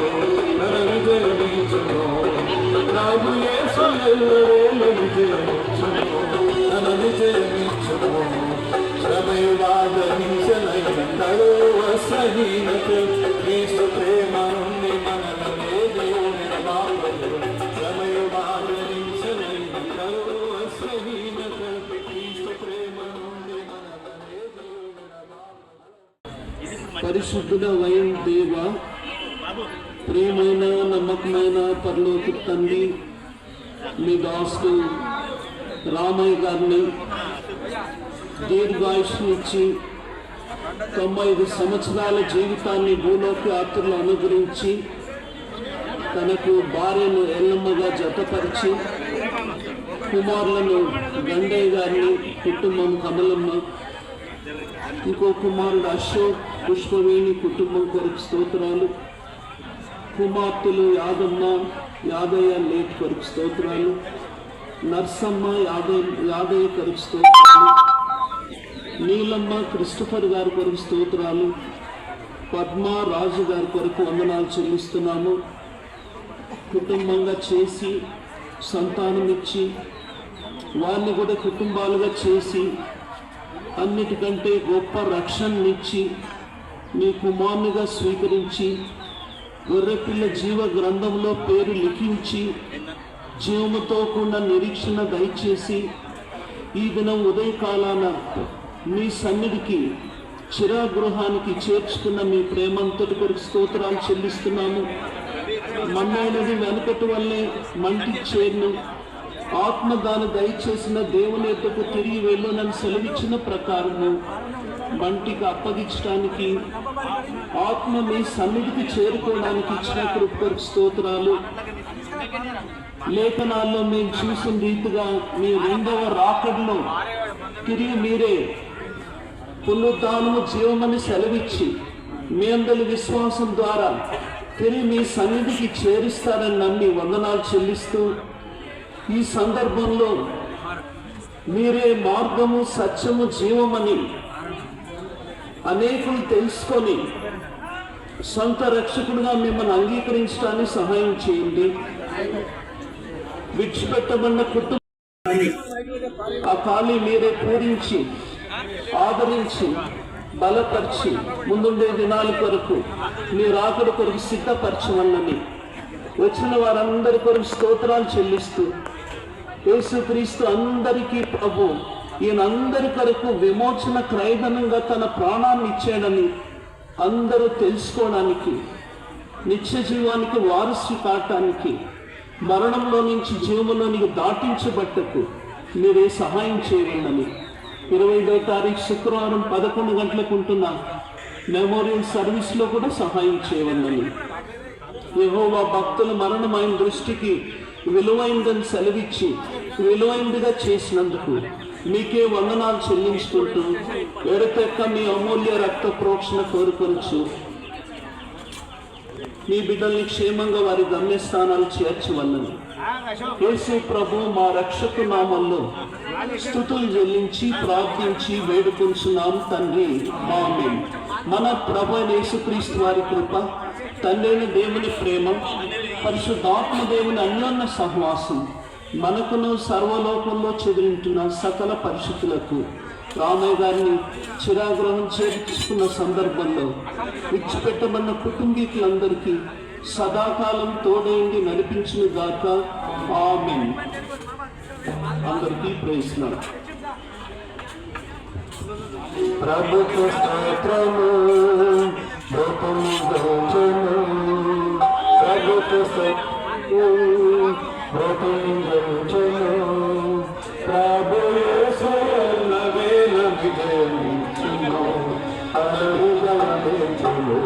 తన విజయమిచ్చును. ప్రభు యేసు ఎల్లవేళ విజయమిచ్చును తన విజయమిచ్చును. శ్రమయువాదహింసనైనందరూ వసహీనత క్రీస్తు ప్రేమ నుండి మనలనే దేవుని నిర్మాణము. శ్రమయువాదహింసనైనందరూ వసహీనత క్రీస్తు ప్రేమ నుండి మనలనే దేవుని నిర్మాణము. పరిశుద్ధుడవైన దేవ, ప్రియమైన నమ్మకమైన పరలోక తండ్రి, మీ దాసుడు రామయ్య గారిని దీర్ఘాయుష్నిచ్చి 95 సంవత్సరాల జీవితాన్ని భూలోక యాత్రలో అనుగ్రహించి తనకు భార్యను ఎల్లమ్మగా జతపరిచి కుమారులను గండయ్య గారిని, కుటుంబం కమలమ్మ, ఇంకో కుమారుడు అశోక్, పుష్పవేణి కుటుంబం కొరకు స్తోత్రాలు, కుమార్తెలు యాదమ్మ, యాదయ్య లేట్ కొరకు స్తోత్రాలు, నర్సమ్మ, యాదయ్య కొరకు స్తోత్రాలు, నీలమ్మ, క్రిస్టఫర్ గారి కొరకు స్తోత్రాలు, పద్మ, రాజు గారి కొరకు వందనాలు చెల్లిస్తున్నాము. కుటుంబంగా చేసి సంతానం ఇచ్చి వారిని కూడా కుటుంబాలుగా చేసి అన్నిటికంటే గొప్ప రక్షణనిచ్చి మీ కుమారునిగా స్వీకరించి గొర్రెపిల్ల జీవ గ్రంథంలో పేరు లిఖించి జీవముతో కూడిన నిరీక్షణ దయచేసి ఈ దినం ఉదయకాలాన మీ సన్నిధికి చిరాగృహానికి చేర్చుకున్న మీ ప్రేమంతటి కొరకు స్తోత్రాలు చెల్లిస్తున్నాము. మన్నైనది వెనుకటి వల్లే మంటి చేరును ఆత్మదాన దయచేసిన దేవుని ఎద్దకు తిరిగి వెళ్ళునని సెలవిచ్చిన ప్రకారము మంటికి అప్పగించడానికి ఆత్మ మీ సన్నిధికి చేరుకోవడానికి ఇచ్చిన కృపకు స్తోత్రాలు. లేఖనాల్లో మేము చూసిన రీతిగా మీ 2వ రాకడలో తిరిగి మీరే పునరుద్ధానము జీవమని సెలవిచ్చి మీ అందరి విశ్వాసం ద్వారా తిరిగి మీ సన్నిధికి చేరుస్తారని నమ్మి వందనాలు చెల్లిస్తూ ఈ సందర్భంలో మీరే మార్గము, సత్యము, జీవమని అనేకులు తెలుసుకొని సొంత రక్షకుడిగా మిమ్మల్ని అంగీకరించడానికి సహాయం చేయండి. విడిచిపెట్టబడిన కుటుంబాన్ని ఆ ఖాళీ మీరే పూరించి ఆదరించి బలపరిచి ముందుండే దినాల కొరకు మీ రాకడ కొరకు సిద్ధపరచమన్నని వచ్చిన వారందరి కొరకు స్తోత్రాలు చెల్లిస్తూ యేసుక్రీస్తు అందరికీ ప్రభు, ఈయన అందరి కొరకు విమోచన క్రయధనంగా తన ప్రాణాన్ని ఇచ్చాడని అందరూ తెలుసుకోవడానికి, నిత్య జీవానికి వారసు కావటానికి, మరణంలో నుంచి జీవంలోనికి దాటించబట్టకు మీరే సహాయం చేయండి. 25వ తారీఖు శుక్రవారం 11 గంటలకు ఉంటున్న మెమోరియల్ సర్వీస్లో కూడా సహాయం చేయవలని, యెహోవా భక్తుల మరణం ఆయన దృష్టికి విలువైందని సెలవిచ్చి విలువైందిగా చేసినందుకు మీకే వందనాలు చెల్లించుకుంటూ ఎడతెక్క మీ అమూల్య రక్త ప్రోక్షణ కోరుకొనచ్చు నీ బిడ్డల్ని క్షేమంగా వారి గమ్యస్థానాలు చేర్చవల్లని యేసు ప్రభు మా రక్షకు నామంలో స్తుతులు చెల్లించి ప్రార్థించి వేడుకొంచున్నాం తండ్రి, ఆమేన్. మన ప్రభు యేసుక్రీస్తు వారి కృప, తండ్రైన దేవుని ప్రేమ, పరిశుద్ధాత్మ దేవుని అన్యోన్య సహవాసం మనకును సర్వలోకంలో చెదిరింటున్న సకల పరిస్థితులకు రామయ్య గారిని చిరాగ్రహం చేర్చుకున్న సందర్భంలో విడిచిపెట్టబడిన కుటుంబీకులందరికీ సదాకాలం తోడైంది నడిపించును గాక, ఆమేన్. అందరికీ ప్రైజ్ లార్డ్. ప్రభుకు స్తోత్రము, ప్రభుకు స్తోత్రము, ప్రభుకు స్తోత్రము, ప్రభుకు స్తోత్రము. ప్రభు యేసు ఎల్లవేళ విజయించును, అనుగ్రహించును.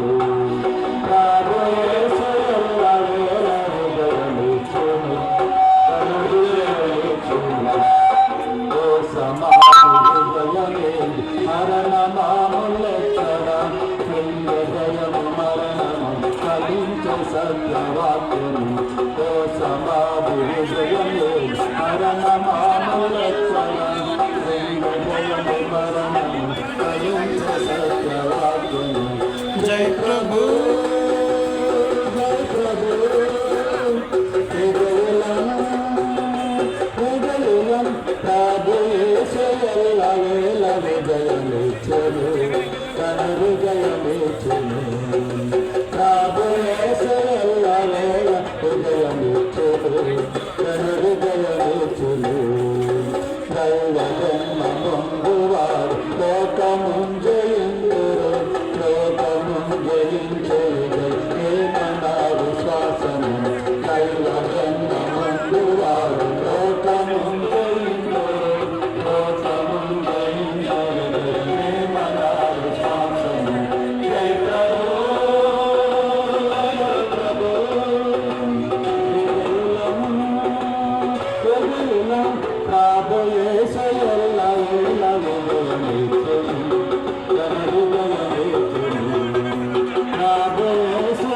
ప్రభు యేసు ఎల్లవేళ విజయించును, అనుగ్రహించును. ఓ సమాధి మరణమాములెక్కడ, హృదయము మరణము ఫలించ సత్యవాక్యము. ఓ సమాధి హృదయము మరణమాములెక్కడ, హృదయము మరణము ఫలించ సత్యవాక్యము. జై ప్రభు, జై ప్రభు. ప్రభు యేసు ఎల్లవేళ విజయమిచ్చును, కనువిజయమిచ్చును. ప్రభు యేసు ఎల్లవేళ విజయమిచ్చును, కనువిజయమిచ్చును. దైవ జన్మ పొందువారు లోకముంజయిందురు, లోకముంజయించేది ఏమన్నా విశ్వాసము. దైవ జన్మ పొందువారు లోకముంజయిందురు, లోకముంజయించేది ఏమన్నా విశ్వాసము. జై ప్రభు, జై ప్రభు. ప్రభు యేసు ఎల్లవేళ విజయమిచ్చును, కనువిజయమిచ్చును. ప్రభు యేసు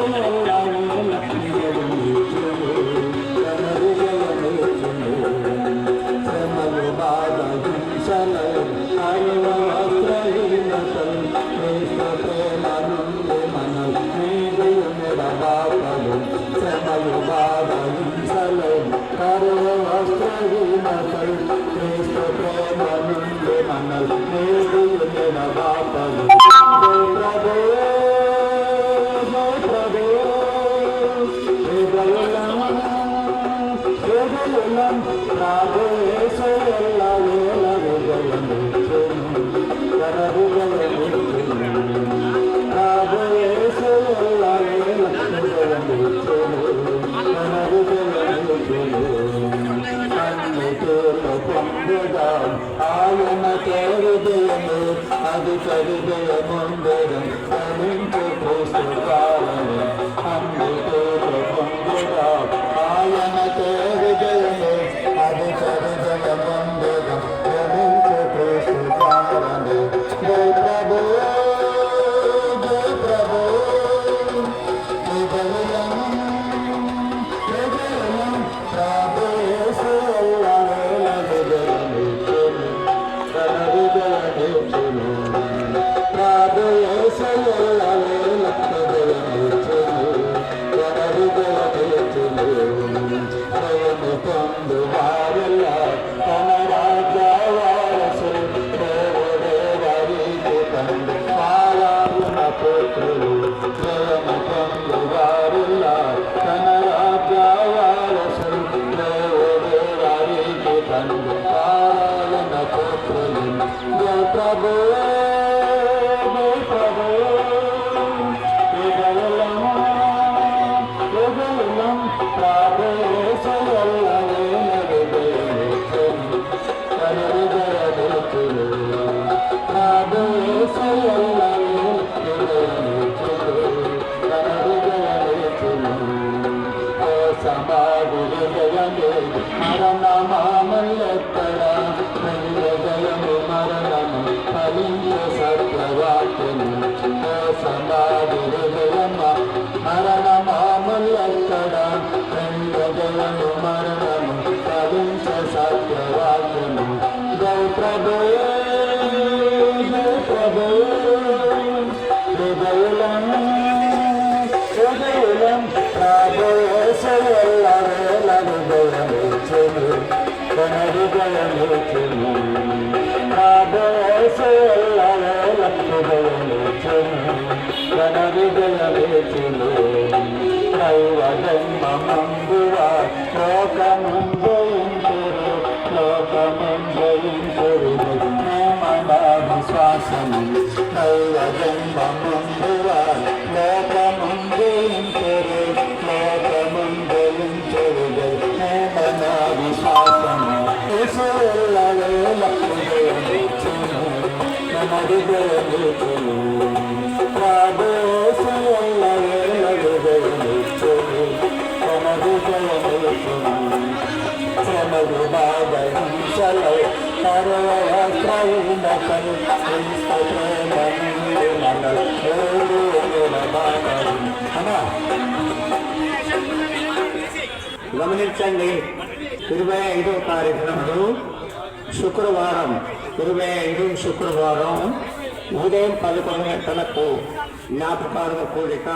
హృదయం రాబోయేసయ్యల్ల వేళ హృదయమిచ్చెను తన హృదయమిచ్చెను రాబోయేసయ్యల్ల వేళ హృదయమిచ్చెను తన హృదయమిచ్చెను దైవజన్మమందువా లోకమందయింతురు లోకమందయింతురు మన విశ్వాసము దైవజన్మమందువా లోకమందయింతురు లోకమందయింతురు మన విశ్వాసము యేసువల్ల వేళ హృదయమిచ్చెను తన హృదయమిచ్చెను రాబోయేసయ్యల్ల వేళ హృదయమిచ్చెను తన హృదయమిచ్చెను శ్రమలు బాధలు పరవస్త్రమునకను క్రీస్తు ప్రేమను మన దేవుని బాధలు అన్నా గమనించండి 25వ తారీఖున శుక్రవారం 25 శుక్రవారం ఉదయం 11 గంటలకు జ్ఞాపకాల కూడిక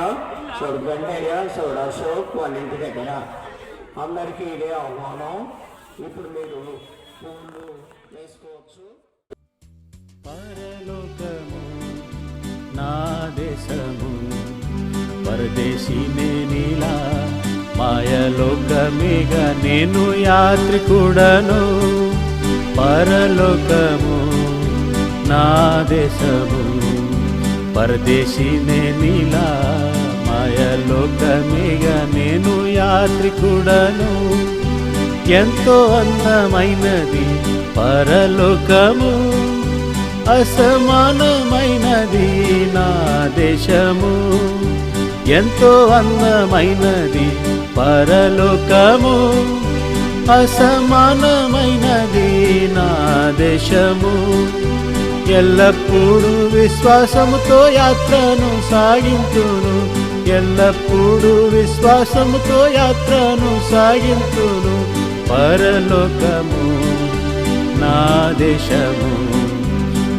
సోడు గండయ్య సోడు అశోక్ వాళ్ళ ఇంటి దగ్గర అందరికీ ఇదే ఆహ్వానం. ఇప్పుడు మీరు పూలు వేసుకోవచ్చు. పరలోకము నా దేశము పరదేశీ నేనిలా మాయలోకమేగా నేను యాత్రికుడను. పరలోకము నా దేశము పరదేశీ నేనిలా మాయలోకమేగా నేను యాత్రికుడను. ఎంతో అందమైనది పరలోకము అసమానమైనది నా దేశము. ఎంతో అందమైనది పరలోకము అసమానమైనది నా దేశము. ఎల్లప్పుడూ విశ్వాసముతో యాత్రను సాగింతును. ఎల్లప్పుడూ విశ్వాసముతో యాత్రను సాగింతును. పరలోకము నా దేశము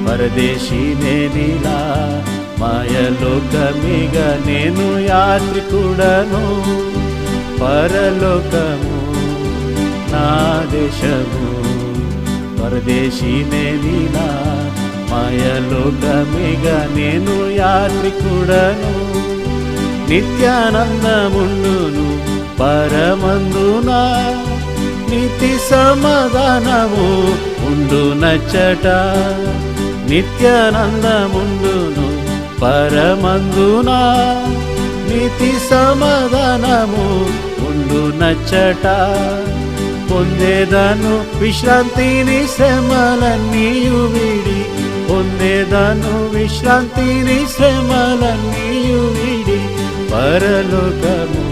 పరదేశీ నేనిలా మాయలోకమిగా నేను యాత్రికుడను. పరలోకము నా దేశము పరదేశీ నేనిలా మాయలోకమిగా నేను యాత్రికుడను. నిత్యానందముండును పరమందున నిత్య సమాధానము ఉండునచ్చట. నిత్యానందముండును పరమందున నిత్య సమాధానము ఉండునచ్చట. పొందేదను విశ్రాంతిని శ్రమలన్నీయు విడి. పొందేదను విశ్రాంతిని శ్రమలన్నీయు విడి. పరలోకము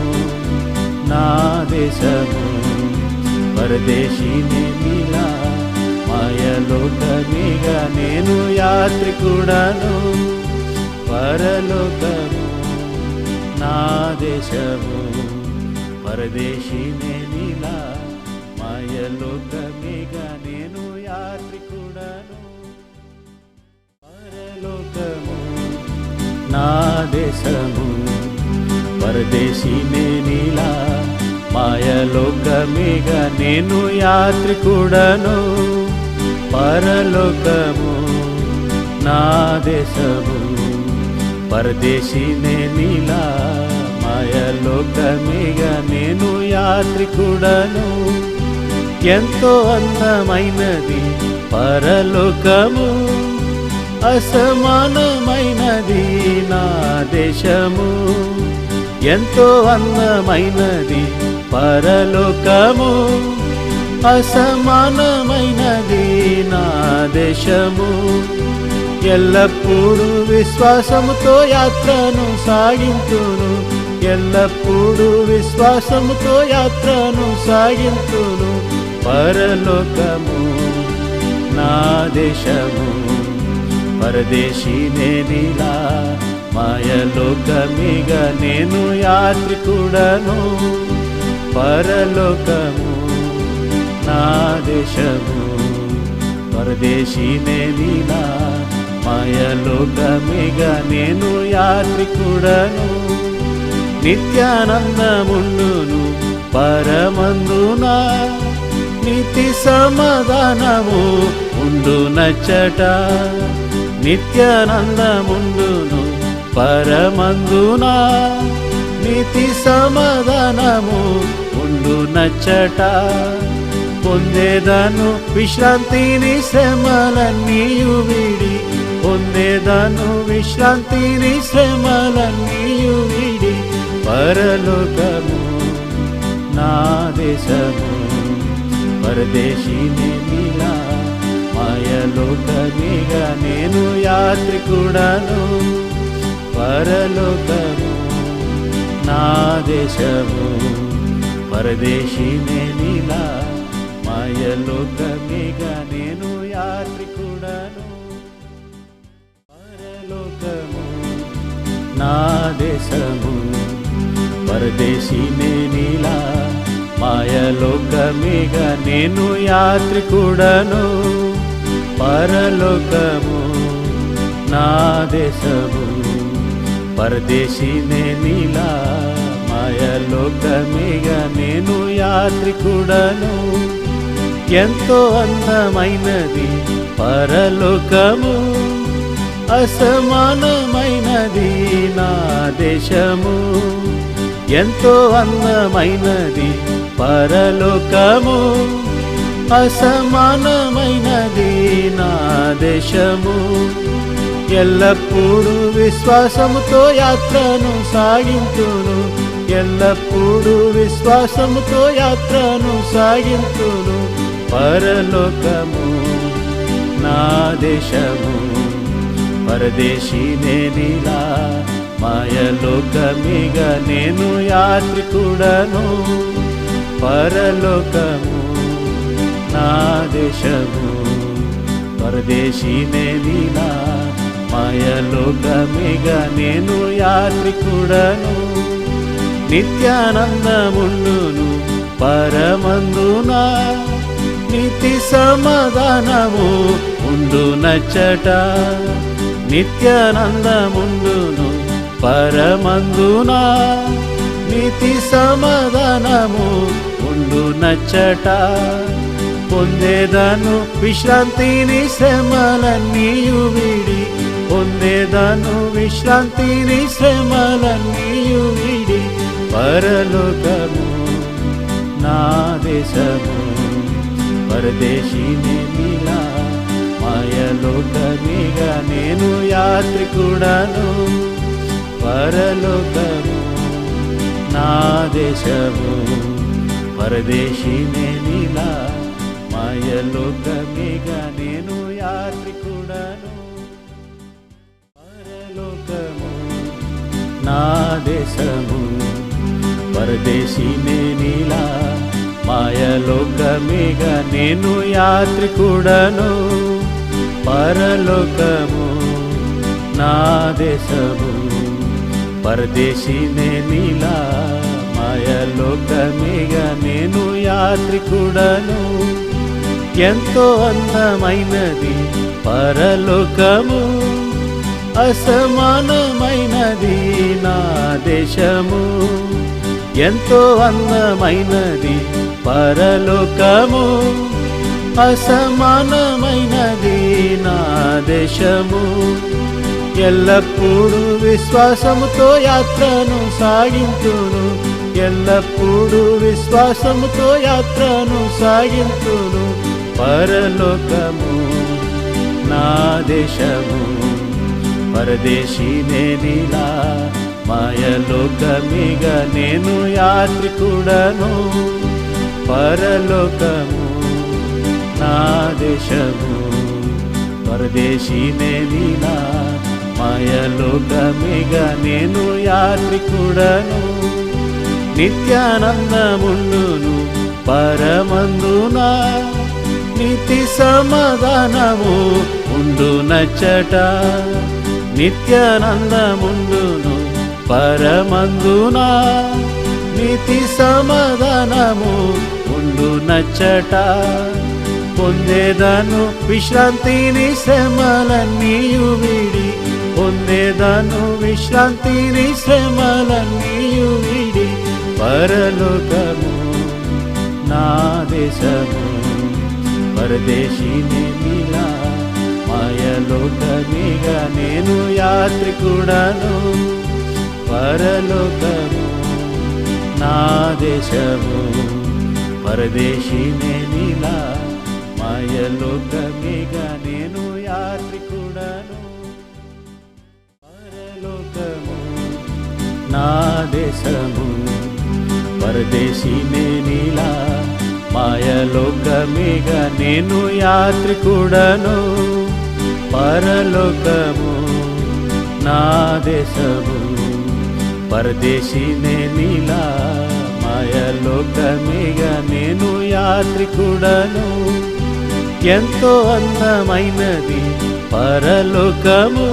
నా దేశము పరదేశీ నేనిలా మాయలోకమిగా నేను యాత్రికుడను. పరలోకము నా దేశము పరదేశీ నేనిలా మాయలోకమిగా నేను యాత్రికుడను. పరలోకము నా దేశము పరదేశీ నేనిలా మాయలోకమిగా నేను యాత్రికుడను. పరలోకము నా దేశము పరదేశీ నేనిలా మాయలోకమిగా నేను యాత్రికుడను. ఎంతో అందమైనది పరలోకము అసమానమైనది నా దేశము. ఎంతో అందమైనది పరలోకము అసమానమైనది నా దేశము. ఎల్లప్పుడూ విశ్వాసముతో యాత్రను సాగింతును. ఎల్లప్పుడూ విశ్వాసముతో యాత్రను సాగింతును. పరలోకము నా దేశము పరదేశీ నేనిలా మాయలోకమిగా నేను యాత్రికుడను. పరలోకము నా దేశము పరదేశీ నేనిలా మాయలోకమేగా నేను యాత్రికుడను. నిత్యానందముండును పరమందున, నీతి సమాధానము ఉండునచ్చట. నిత్యానందముండును పరమందున, నీతి సమాధానము ఉండునచ్చట. పొందేదను విశ్రాంతిని శ్రమలన్నీయు విడి, పొందేదను విశ్రాంతిని శ్రమలన్నీయు విడి, పరలోకము నా దేశము పరదేశిని నీలా. మాయలోకమేగా నేను యాత్రికుడను, పరలోకము నా దేశము పరదేశిని నీలా. మాయలోకమేగా నేను యాత్రికుడను, పరలోకము నా దేశము పరదేశిని నీలా. మాయలోకమేగా నేను యాత్రికుడను, పరలోకము నా దేశము పరదేశిని నీలా. మాయలోకమేగా నేను యాత్రికుడను. ఎంతో అందమైనది పరలోకము, అసమానమైనది నా దేశము. ఎంతో అందమైనది పరలోకము, అసమానమైనది నా దేశము. ఎల్లప్పుడూ విశ్వాసముతో యాత్రను సాగింతును, ఎల్లప్పుడూ విశ్వాసముతో యాత్రను సాగింతును. పరలోకము నా దేశము పరదేశిని నీలా. మాయలోకమేగా నేను యాత్రికుడను, పరలోకము నా దేశము పరదేశిని నీలా. మాయలోకమేగా నేను యాత్రికుడను. నిత్యానందముండును పరమందున, నీతి సమాధానము ఉండునచ్చట. నిత్యానందముండును పరమందున, నీతి సమాధానము ఉండునచ్చట. పొందేదను విశ్రాంతిని శ్రమలన్నీయు విడి, పొందేదను విశ్రాంతిని శ్రమలన్నీయు విడి, పరలోకము నా దేశము పరదేశిని నీలా. మాయలోకమేగా నేను యాత్రికుడను, పరలోకము నా దేశము పరదేశిని నీలా. మాయలోకమేగా నేను యాత్రికుడను, పరలోకము నా దేశము పరదేశిని నీలా. మాయలోకమేగా నేను యాత్రికుడను, పరలోకము నా దేశము పరదేశిని నీలా. మాయలోకమేగా నేను యాత్రికుడను. ఎంతో అందమైనది పరలోకము, అసమానమైనది నా దేశము. ఎంతో అందమైనది పరలోకము, అసమానమైనది నా దేశము. ఎల్లప్పుడూ విశ్వాసముతో యాత్రను సాగింతును, ఎల్లప్పుడూ విశ్వాసముతో యాత్రను సాగింతును. పరలోకము నా దేశము పరదేశిని నీలా. మాయలోకమేగా నేను యాత్రికుడను, పరలోకము నా దేశము పరదేశిని నీలా. మాయలోకమేగా నేను యాత్రికుడను. నిత్యానందముండును పరమందున, నీతి సమాధానము ఉండునచ్చట. నిత్యానందముండును పరమందున, నీతి సమాధానము ఉండునచ్చట. పొందేదను విశ్రాంతిని శ్రమలన్నీయు విడి, పొందేదను విశ్రాంతిని శ్రమలన్నీయు విడి. పరలోకము నా దేశము, పరదేశిని నీలా మాయలోకమిగా నేను యాత్రికుడను. పరలోకము నా దేశము, పరదేశిని నీలా మాయలోకమిగా నేను యాత్రికుడను. పరలోకము నా దేశము, పరదేశిని నీలా మాయలోకమిగా నేను యాత్రికుడను. పరలోకము నా దేశము, పరదేశిని నీలా మాయలోకమిగా నేను యాత్రికుడను. ఎంతో అందమైనది పరలోకము,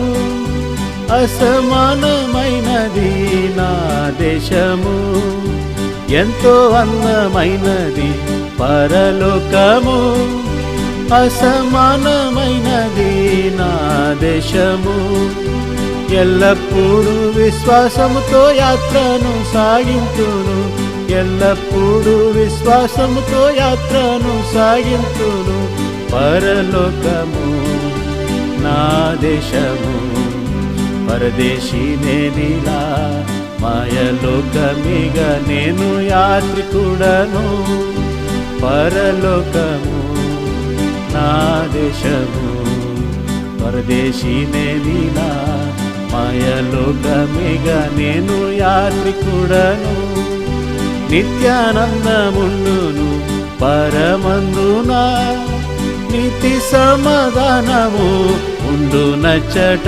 అసమానమైనది నా దేశము. ఎంతో అందమైనది పరలోకము, అసమానమైనది నా దేశము. ఎల్లప్పుడూ విశ్వాసముతో యాత్రను సాగింతును, ఎల్లప్పుడూ విశ్వాసముతో యాత్రను సాగింతును. పరలోకము నా దేశము, పరదేశిని నీలా మాయలోకమిగా నేను యాత్రికుడను. పరలోకము నా దేశము, పరదేశిని నీలా మాయలోకమిగా నేను యాత్రికుడను. నిత్యానందముండును పరమందున, నీతి సమాధానము ఉండునచ్చట.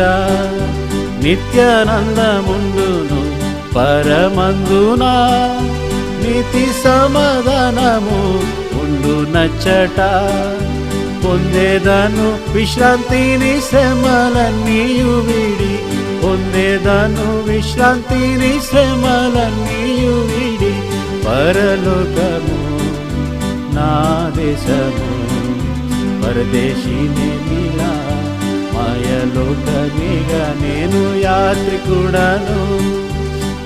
నిత్యానందముండును పరమందున, నీతి సమాధానము ఉండునచ్చట. పొందేదను విశ్రాంతిని శ్రమలన్నీయు విడి, పొందేదను విశ్రాంతిని శ్రమలన్నీయు విడి. పరలోకము నా దేశము, పరదేశిని నీలా మాయలోకమిగా నేను యాత్రికుడను.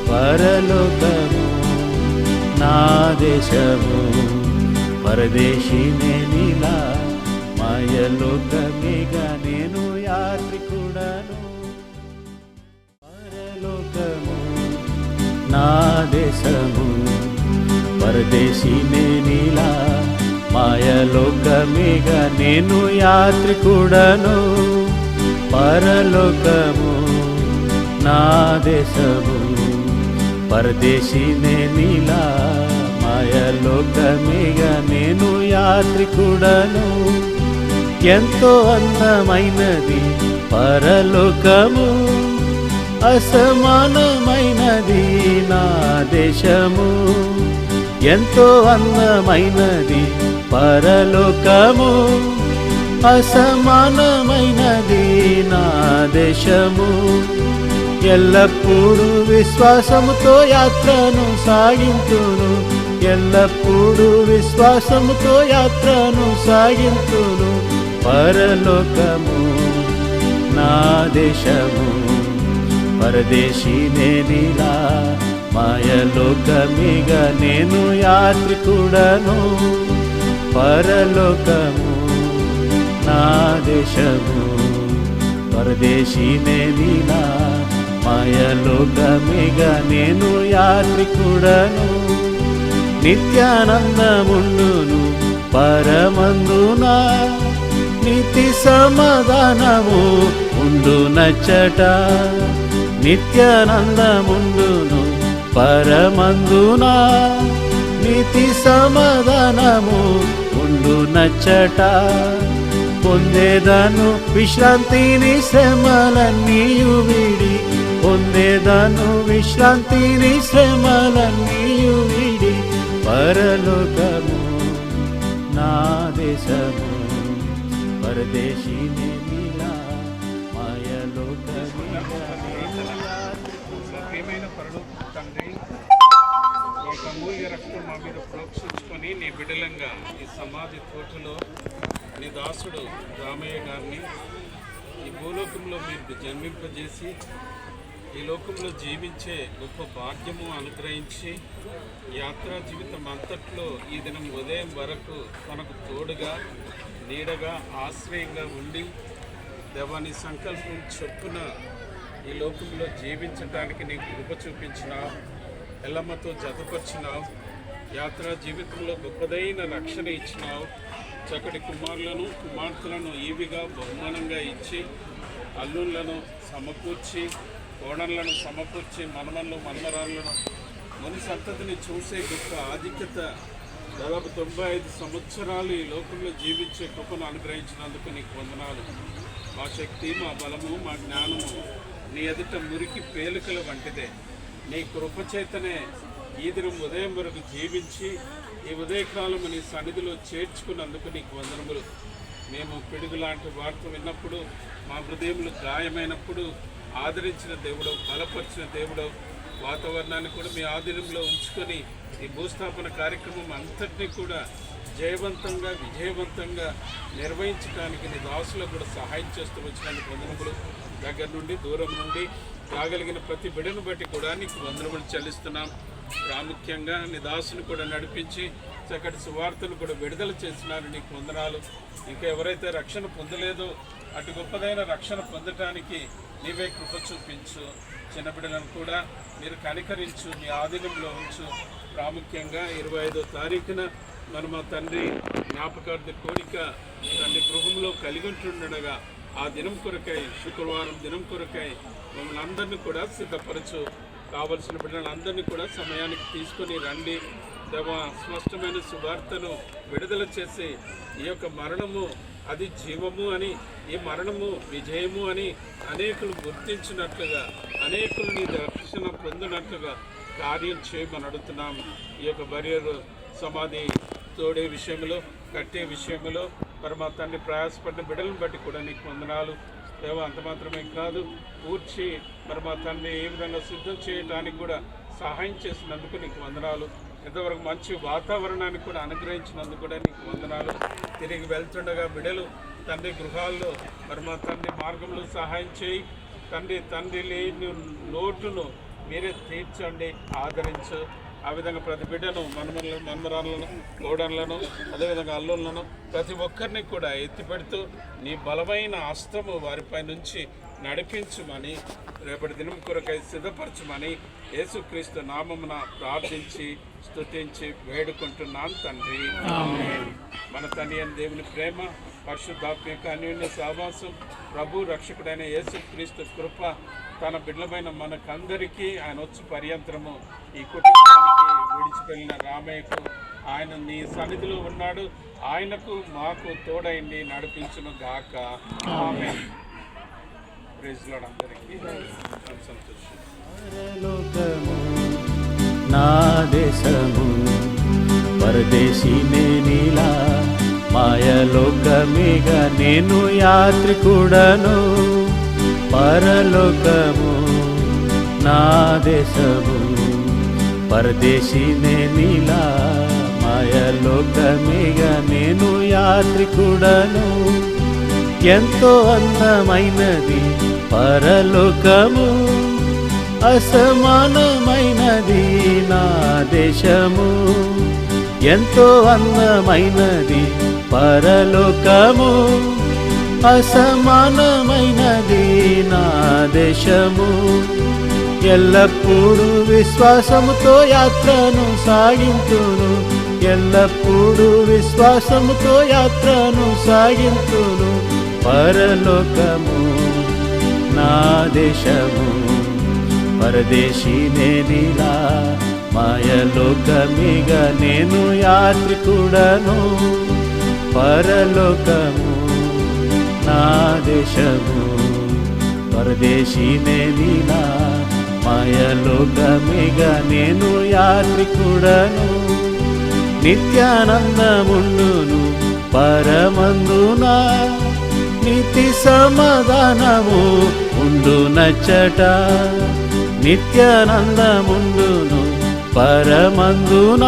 పరలోకము నా దేశము, పరదేశిని నీలా మాయలోకమిగా నేను యాత్రికుడను. పరలోకము నా దేశము, పరదేశిని నీలా మాయలోకమిగా నేను యాత్రికుడను. పరలోకము నా దేశము, పరదేశిని నీలా మాయలోకమిగా నేను యాత్రికుడను. ఎంతో అందమైనది పరలోకము, అసమానమైనది నా దేశము. ఎంతో అందమైనది పరలోకము, అసమానమైనది నా దేశము. ఎల్లప్పుడూ విశ్వాసముతో యాత్రను సాగింతును, ఎల్లప్పుడూ విశ్వాసముతో యాత్రను సాగింతును. పరలోకము నా దేశము, పరదేశిని నీలా మాయలోకమిగా నేను యాత్రికుడను. పరలోకము నా దేశము, పరదేశిని నీలా మాయలోకమిగా నేను యాత్రికుడను. నిత్యానందముండును పరమందున, నీతి సమాధానము ఉండునచ్చట. నిత్యానందముండును పరమందున, నీతి సమాధానము ఉండునచ్చట. పొందేదను విశ్రాంతిని శ్రమలన్నీయు విడి, పొందేదను విశ్రాంతిని శ్రమలన్నీయు విడి. పరలోకము నా దేశము, పరదేశిని నీలా మాయలోకమిగా నేను యాత్రికుడను. ప్రియమైన పరలోక తండ్రి, అమూల్య రక్తం మా మీద ప్రోక్షించుకొని నీ బిడ్డలంగా ఈ సమాధి తోటలో నీ దాసుడు రామయ్య గారిని ఈ భూలోకంలో మీరు జన్మింపజేసి ఈ లోకంలో జీవించే గొప్ప భాగ్యము అనుగ్రహించి యాత్రా జీవితం అంతట్లో ఈ దినం ఉదయం వరకు మనకు తోడుగా నీడగా ఆశ్రయంగా ఉండి దేవాని సంకల్పం చొప్పున ఈ లోకంలో జీవించడానికి నీకు కృప చూపించినావు, ఎల్లమ్మతో జతపరిచినావు, యాత్రా జీవితంలో గొప్పదైన రక్షణ ఇచ్చినావు, చక్కటి కుమారులను కుమార్తెలను ఈవిగా బహుమానంగా ఇచ్చి అల్లుళ్లను సమకూర్చి కోడళ్లను సమకూర్చి మనమలను మనమరాలను మన సంతతిని చూసే గొప్ప ఆధిక్యత దాదాపు 95 సంవత్సరాలు ఈ లోకంలో జీవించే కృపను అనుగ్రహించినందుకు నీకు వందనాలు. మా శక్తి, మా బలము, మా జ్ఞానము నీ ఎదుట మురికి పేలికల వంటిదే. నీ కృపచేతనే ఈ దినం ఉదయం వరకు జీవించి ఈ ఉదయకాలం నీ సన్నిధిలో చేర్చుకున్నందుకు నీకు వందనములు. మేము పిడుగు లాంటి వార్త విన్నప్పుడు మా హృదయములు గాయమైనప్పుడు ఆదరించిన దేవుడు, బలపరిచిన దేవుడు, వాతావరణాన్ని కూడా మీ ఆధీనంలో ఉంచుకొని ఈ భూస్థాపన కార్యక్రమం అంతటినీ కూడా జయవంతంగా విజయవంతంగా నిర్వహించడానికి నీ దాసులకు కూడా సహాయం చేస్తూ వచ్చినందుకు వందనములు. దగ్గర నుండి దూరం నుండి రాగలిగిన ప్రతి బిడ్డను బట్టి కూడా నీకు వందనములు చెల్లిస్తున్నాం. ప్రాముఖ్యంగా నీ దాసుని కూడా నడిపించి చక్కటి సువార్తను కూడా విడుదల చేసినారు, నీకు వందనాలు. ఇంకా ఎవరైతే రక్షణ పొందలేదో అటు గొప్పదైన రక్షణ పొందటానికి నీవే కృప చూపించు. చిన్న బిడ్డలను కూడా మీరు కనికరించు, మీ ఆధీనంలో ఉంచు. ప్రాముఖ్యంగా 25వ తారీఖున మన మా తండ్రి జ్ఞాపకార్థ కోరిక తండ్రి గృహంలో కలిగి ఉంటుండగా ఆ దినం కొరకై శుక్రవారం దినం కొరకై మమ్మల్ని అందరినీ కూడా సిద్ధపరచు. కావలసిన బిడ్డలందరినీ కూడా సమయానికి తీసుకొని రండి. దేవ స్పష్టమైన సువార్తను విడుదల చేసి ఈ యొక్క మరణము అది జీవము అని, ఈ మరణము విజయము అని అనేకులు గుర్తించినట్లుగా, అనేకులు నీ రక్షణ పొందినట్లుగా కార్యం చేయమని అడుగుతున్నాం. ఈ యొక్క బరియర్ సమాధి తోడే విషయంలో, కట్టే విషయంలో మరి మా తండ్రి ప్రయాసపడిన బిడ్డలను బట్టి కూడా నీకు వందనాలు. దేవ అంత మాత్రమే కాదు, పూర్చి మరి మా తండ్రి ఏ విధంగా సిద్ధం చేయడానికి కూడా సహాయం చేసినందుకు నీకు వందనాలు. ఇంతవరకు మంచి వాతావరణాన్ని కూడా అనుగ్రహించినందుకు కూడా నీకు వందనాలు. తిరిగి వెళ్తుండగా బిడ్డలు తండ్రి గృహాల్లో మరి మా తండ్రి మార్గంలో సహాయం చేయి. తండ్రి లేని లోటును మీరే తీర్చండి, ఆదరించు. ఆ విధంగా ప్రతి బిడ్డను మనమరాలను కోడళ్లను అదేవిధంగా అల్లులను ప్రతి ఒక్కరిని కూడా ఎత్తిపెడుతూ నీ బలమైన హస్తము వారిపై నుంచి నడిపించుమని, రేపటి దినం కొరకై సిద్ధపరచుమని యేసుక్రీస్తు నామమున ప్రార్థించి స్తుతించి వేడుకుంటున్నాను తండ్రి. మన తండ్రి అయిన దేవుని ప్రేమ, పరిశుద్ధాత్మిక అన్యోన్య సహవాసం, ప్రభు రక్షకుడైన యేసుక్రీస్తు కృప తన బిడ్డలమైన మనకందరికీ ఆయన వచ్చి పర్యంతరము ఈ కుటుంబానికి విడిచిపెళ్ళిన రామయ్యకు ఆయన నీ సన్నిధిలో ఉన్నాడు, ఆయనకు మాకు తోడైంది నడిపించును గాక. ఆమేన్. Praise lord. అందరికీ సంతోషం. నా దేశము పరదేశీ నేనిలా మాయలోకమేగ నేను యాత్రికుడను. పరలోకము నా దేశము పరదేశీ నేనిలా మాయలోకమేగ నేను యాత్రికుడను. ఎంతో అందమైనది పరలోకము, అసమానమైనది నా దేశము. ఎంతో అందమైనది పరలోకము, అసమానమైనది నా దేశము. ఎల్లప్పుడూ విశ్వాసముతో యాత్రను సాగింతును, ఎల్లప్పుడూ విశ్వాసముతో యాత్రను సాగింతును. పరలోకము నా దేశము పరదేశీ నేనిలా మాయలోకమేగ నేను యాత్రికుడను. పరలోకము నా దేశము పరదేశీ నేనిలా మాయలోకమేగ నేను యాత్రికుడను. నిత్యానందముండును పరమందునా, నీతి సమాధానము ఉండునచ్చట. నిత్యానందముండును పరమ పరమందున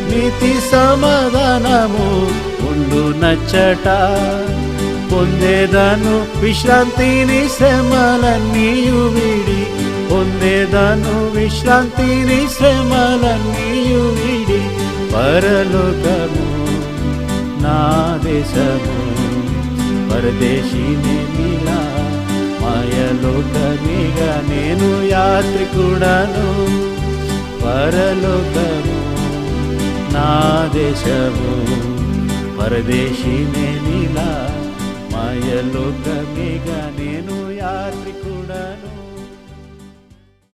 నీతి సమాధానము ఉండు నచ్చట. పొందేదను విశ్రాంతిని శ్రమలన్నీయు విడి, పొందేదను విశ్రాంతిని శ్రమలన్నీయు విడి. పరలోకము నా దేశము, పరదేశిని నీలా మాయలోకమిగా నేను యాత్రికుడను. పరలోకము నా దేశము, పరదేశిని నీలా మాయలోకమిగా నేను యాత్రికుడను.